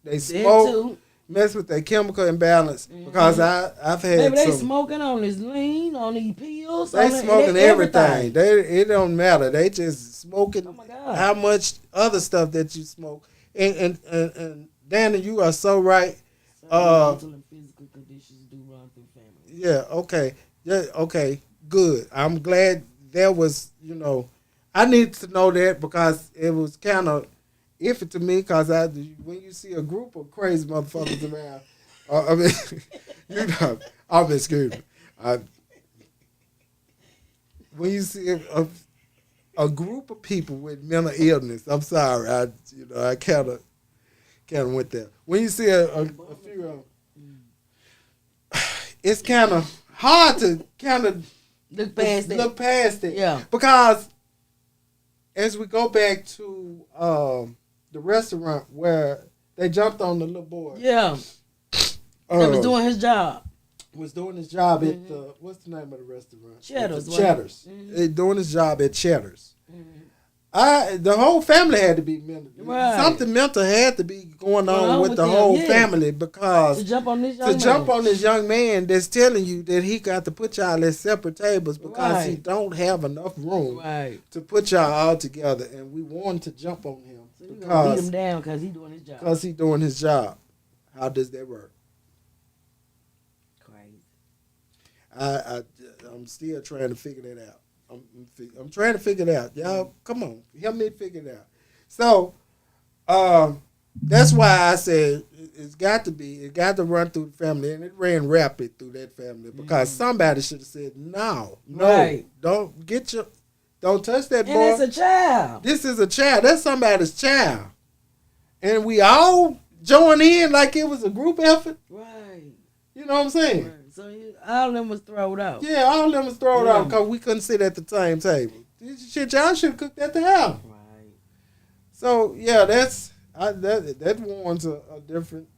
They that smoke, too. mess with their chemical imbalance. Because I've had Maybe they some. smoking on this lean, on these pills. They on smoking everything. It don't matter. They just smoking Oh my God. how much other stuff that you smoke. And Danny, you are so right. Mental and physical conditions do run through family. Yeah, okay. Yeah, okay, good. I'm glad there was, I need to know that because it was kind of iffy to me because when you see a group of crazy motherfuckers around, I mean, I'm excuse me. When you see a group of people with mental illness, I'm sorry, I kind of went there. When you see a few of them, it's kind of hard to kind of look past it. Yeah, because as we go back to the restaurant where they jumped on the little boy. Yeah, he was doing his job. Was doing his job at the what's the name of the restaurant? Cheddar's. Cheddar's. Doing his job at Cheddar's. The whole family had to be mental. Right. Something mental had to be going on with the whole family because to jump on this young man that's telling you that he got to put y'all at separate tables because he don't have enough room to put y'all all together, and we wanted to jump on him because beat him down because he's doing his job. Because he's doing his job. How does that work? Crazy. I'm still trying to figure that out. I'm trying to figure it out. Y'all, come on. Help me figure it out. So, that's why I said it got to run through the family, and it ran rapid through that family because somebody should have said, no, don't touch that boy. And it's a child. This is a child. That's somebody's child. And we all joined in like it was a group effort. Right. You know what I'm saying? Right. So all of them was thrown out. Yeah, all of them was thrown out because we couldn't sit at the same table. Shit, y'all should have cooked at the house. Right. So yeah, that warrants a different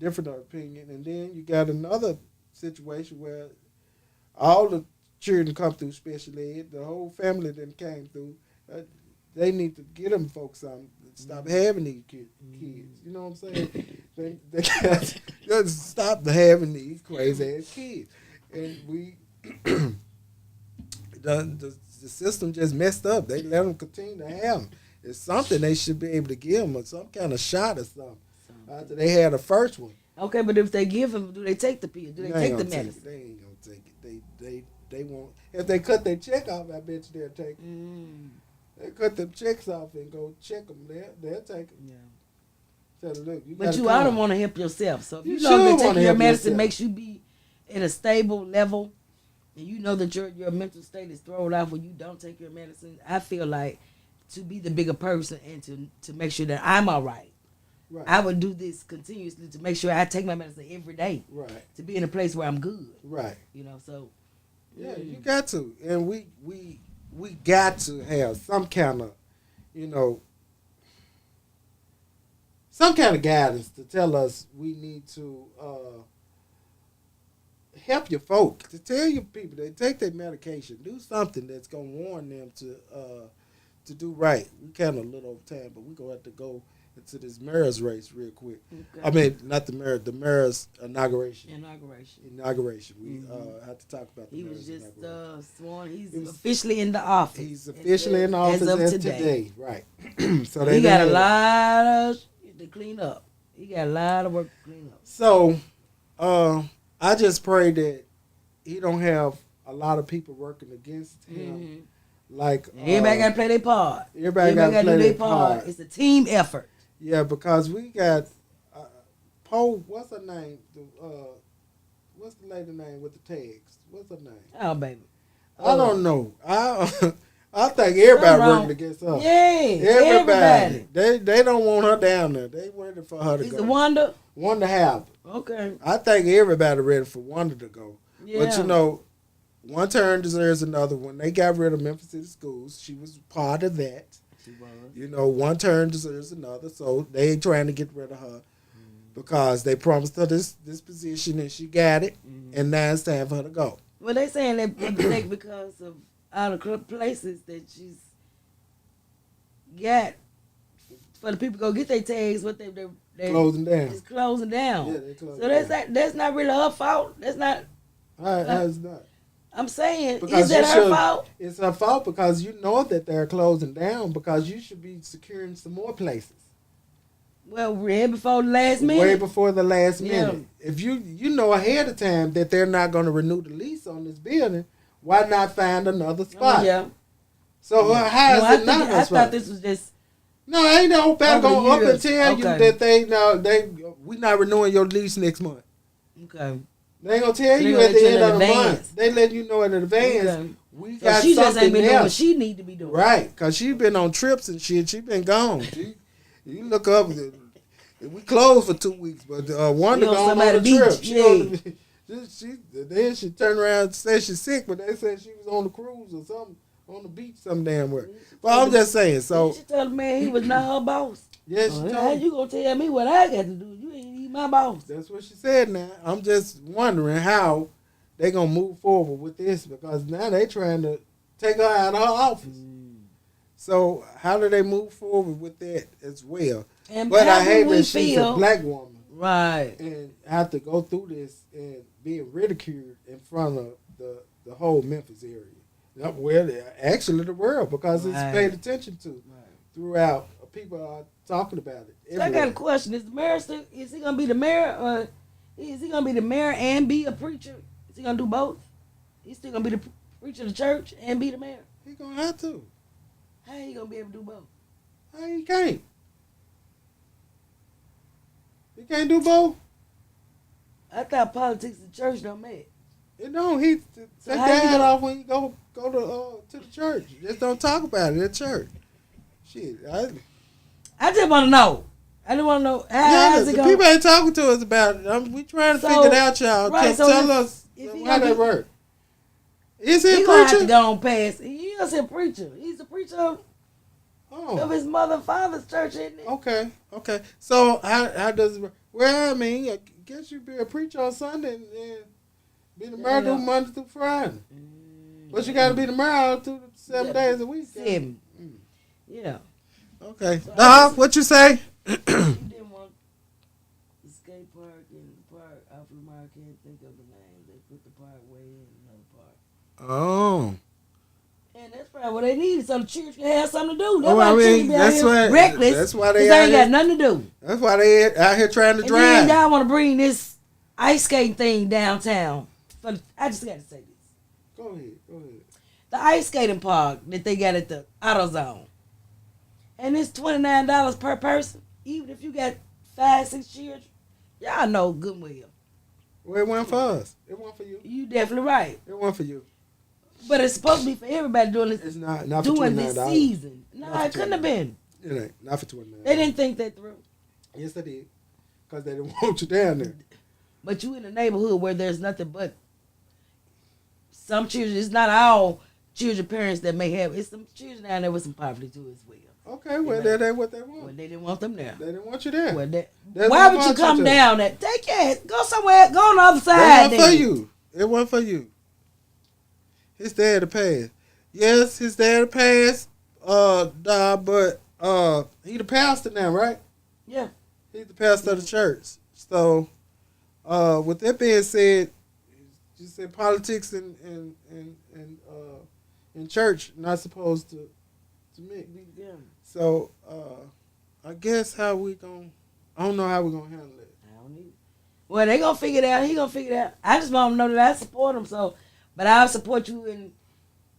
opinion. And then you got another situation where all the children come through special ed. The whole family that came through. They need to get them folks something. Stop having these kids. You know what I'm saying? they got to stop having these crazy ass kids. And we the system just messed up. They let them continue to have them. It's something they should be able to give them, or some kind of shot or something. After they had the first one. Okay, but if they give them, do they take the pill? Do they take the medicine? They ain't gonna take it. They won't. If they cut their check off, I bet you they'll take it. They cut them checks off and go check them. They'll take it. Yeah. Tell them, look, but you ought to want to help yourself. So if you know that taking your medicine makes you be at a stable level, and you know that your mental state is thrown off when you don't take your medicine, I feel like to be the bigger person and to make sure that I'm all right. Right. I would do this continuously to make sure I take my medicine every day. Right. To be in a place where I'm good. Right. So. Yeah, you got to. And we got to have some kind of, some kind of guidance to tell us we need to help your folk, to tell your people they take their medication, do something that's going to warn them to do right. We kind of a little over time, but we're going to have to go into this mayor's race real quick. Okay. I mean, not the mayor, the mayor's inauguration. We have to talk about the mayor's inauguration. He was just sworn. He's officially in the office. He's officially in the office as today. Right. So he got a lot to clean up. He got a lot of work to clean up. So, I just pray that he don't have a lot of people working against him. Mm-hmm. Like everybody got to play their part. Everybody got to play their part. It's a team effort. Yeah, because we got Poe. What's her name? What's the lady name with the tags? What's her name? Oh, baby. I don't know. I think everybody Something wrong. working against her. Yeah, Everybody. They don't want her down there. They ready for her to Is go. the Wonder? Wonder have. Okay. I think everybody ready for Wonder to go. Yeah. But you know, one turn deserves another. When they got rid of Memphis City Schools, she was part of that. She was. You know, one turn deserves another. So they ain't trying to get rid of her because they promised her this position and she got it. And now it's time for her to go. Well, they saying they mistake because of all the places that she's got for the people to go get their tags. What they Closing down. It's closing down. Yeah, they closing so that's not really her fault. That's not. It's not. I'm saying, Because is that her fault? It's her fault because you know that they're closing down because you should be securing some more places. Well, way before the last minute. Way before the last Yeah. minute. If you know ahead of time that they're not going to renew the lease on this building, why not find another spot? Oh, yeah. So how is it not I a spot? thought this was just. No, ain't no back Over on the up and years. tell you Okay. that we not renewing your lease next month. Okay. They ain't gonna tell So you they at the gonna end tell of the in advance. month. They let you know in advance. Okay. We So got she just ain't something been doing what else. she need to be doing. Right, because she been on trips and shit. She been gone. You look up, we closed for 2 weeks, but Wanda She on gone on somebody a beach, trip. yeah. Then she turned around and said she's sick, but they said she was on the cruise or something, on the beach some damn where. But I'm just saying, so. She told the man he was not her boss. Yeah, she How told you gonna tell me what I got to do? You ain't even my boss. That's what she said now. I'm just wondering how they going to move forward with this because now they trying to take her out of her office. So how do they move forward with that as well? And But how I do hate we that she's a feel? black woman Right. and have to go through this and being ridiculed in front of the whole Memphis area. Well, actually the world because it's Right. paid attention to throughout. People are talking about it. So I got a question: Is the mayor still? Is he gonna be the mayor, or is he gonna be the mayor and be a preacher? Is he gonna do both? He's still gonna be the preacher of the church and be the mayor. He gonna have to. How he gonna be able to do both? He can't. He can't do both. I thought politics and church don't mix. You know, he take how you that gonna- off when you go to the church. Just don't talk about it at church. Shit, I just want to know. I just want to know yeah, how's it the going. people ain't talking to us about it. We trying to So, figure it out, y'all. right, Just so tell if- us if he how gonna that be- work. Is he He a gonna have to preacher? go on past. He is a preacher. He's a preacher of Oh, his mother and father's church, isn't it? okay. So how does it work? Well, I mean, I guess you be a preacher on Sunday and be the mayor do Monday through Friday. But you got to be the mayor all through the 7 days a week. 7. Yeah. Okay. Dog, what you say? You didn't want the skate park and the park off Lamar. I can't think of the name. They put the park way in another park. Oh. And that's probably what they needed so the church can have something to do. That's Oh, why I the mean, church be out that's here why- reckless. that's why they 'cause out ain't here- got nothing to do. That's why they out here trying to And drive. then y'all want to bring this ice skating thing downtown. I just got to say this. Go ahead. The ice skating park that they got at the AutoZone. And it's $29 per person. Even if you got 5-6 children. Y'all know good and well. Well, it wasn't for us. It wasn't for you. You definitely right. It wasn't for you. But it's supposed to be for everybody doing this, It's not for doing $29. this season. No, Not for it couldn't have been. It ain't. Not for $29. They didn't think that through. Yes, they did. Because they didn't want you down there. But you in a neighborhood where there's nothing but some children. It's not all children parents that may have. It's some children down there with some poverty too as well. Okay, well, that ain't what they Well, want. they didn't want them there. They didn't want you there. Well, That's why what would you about come you. down there? Take your ass. Go somewhere. Go on the other It side. wasn't for then. you. It wasn't for you. His dad to pass. Yes, his dad to pass. But he the pastor now, right? Yeah. He's the pastor of the church. So, with that being said, you said politics and church not supposed to mix. Yeah. So, I guess I don't know how we gonna handle it. I don't need. Well, they gonna figure it out. He gonna figure it out. I just want to know that I support him. So, but I'll support you in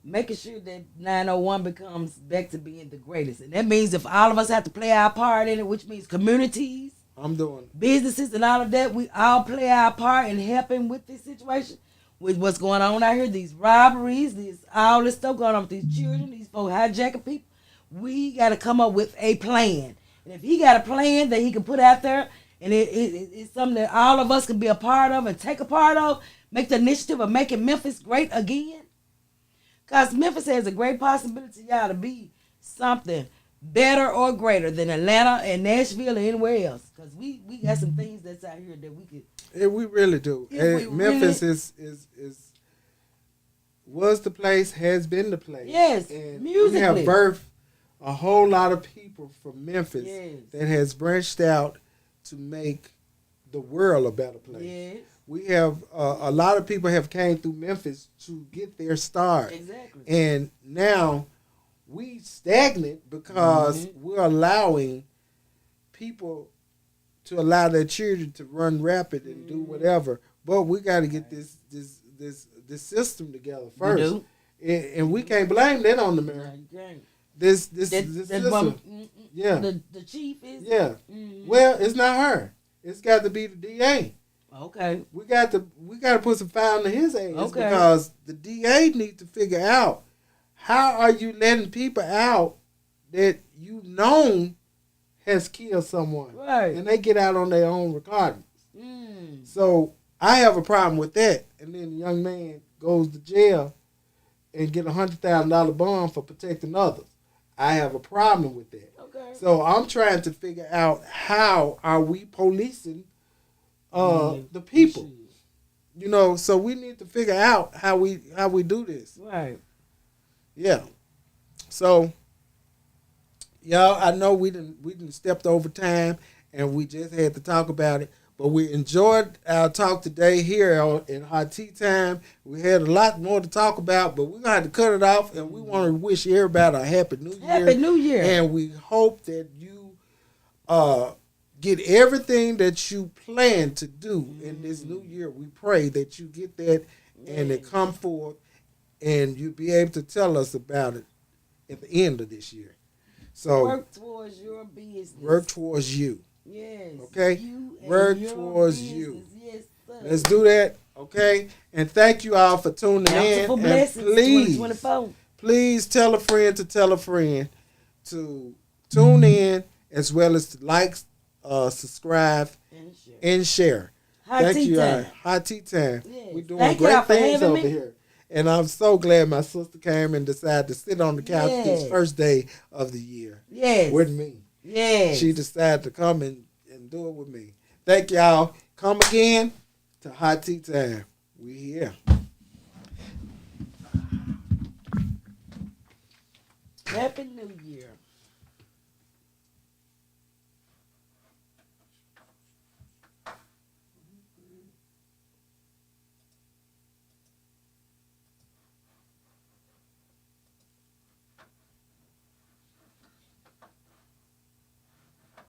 making sure that 901 becomes back to being the greatest. And that means if all of us have to play our part in it, which means communities, I'm doing it. businesses, and all of that, we all play our part in helping with this situation. with what's going on out here, these robberies, all this stuff going on with these children, these folks hijacking people. We got to come up with a plan. And if he got a plan that he can put out there, and it's something that all of us can be a part of and take a part of, make the initiative of making Memphis great again. Because Memphis has a great possibility, y'all, to be something better or greater than Atlanta and Nashville or anywhere else. Because we got some things that's out here that we could. Yeah, we really do. And Memphis is was the place, has been the place. Yes, and musically. We have birthed a whole lot of people from Memphis Yes. that has branched out to make the world a better place. Yes. We have a lot of people have came through Memphis to get their start. Exactly. And now we stagnant because we're allowing people to allow their children to run rapid and do whatever. But we got to get this system together first. And we can't blame that on the mayor. This system. Yeah. The chief is. Yeah. Well, it's not her. It's got to be the DA. Okay. We got to put some fire in his ass Okay. because the DA needs to figure out how are you letting people out that you known has killed someone, Right. and they get out on their own recordings. So I have a problem with that. And then the young man goes to jail and get $100,000 bond for protecting others. I have a problem with that. Okay. So I'm trying to figure out how are we policing the people. You know, so we need to figure out how we do this. Right. Yeah. So y'all, I know we didn't stepped over time and we just had to talk about it. But we enjoyed our talk today here in Hot Tea Time. We had a lot more to talk about, but we're going to have to cut it off. And we want to wish everybody a Happy New Year. Happy New Year. And we hope that you get everything that you plan to do in this new year. We pray that you get that and it come forth and you'll be able to tell us about it at the end of this year. So work towards your business. Work towards you. Yes. Okay? Work towards business. you. Yes, sir. Let's do that. Okay? And thank you all for tuning in. For and blessings, please, 2024. please tell a friend to tune in as well as to like, subscribe, and share. Hot tea time. Hot Tea Time. Yes. We're doing Thank great y'all for things having over me. here. And I'm so glad my sister came and decided to sit on the couch this first day of the year with me. Yes. She decided to come and do it with me. Thank y'all. Come again to Hot Tea Time. We here. Happy New Year.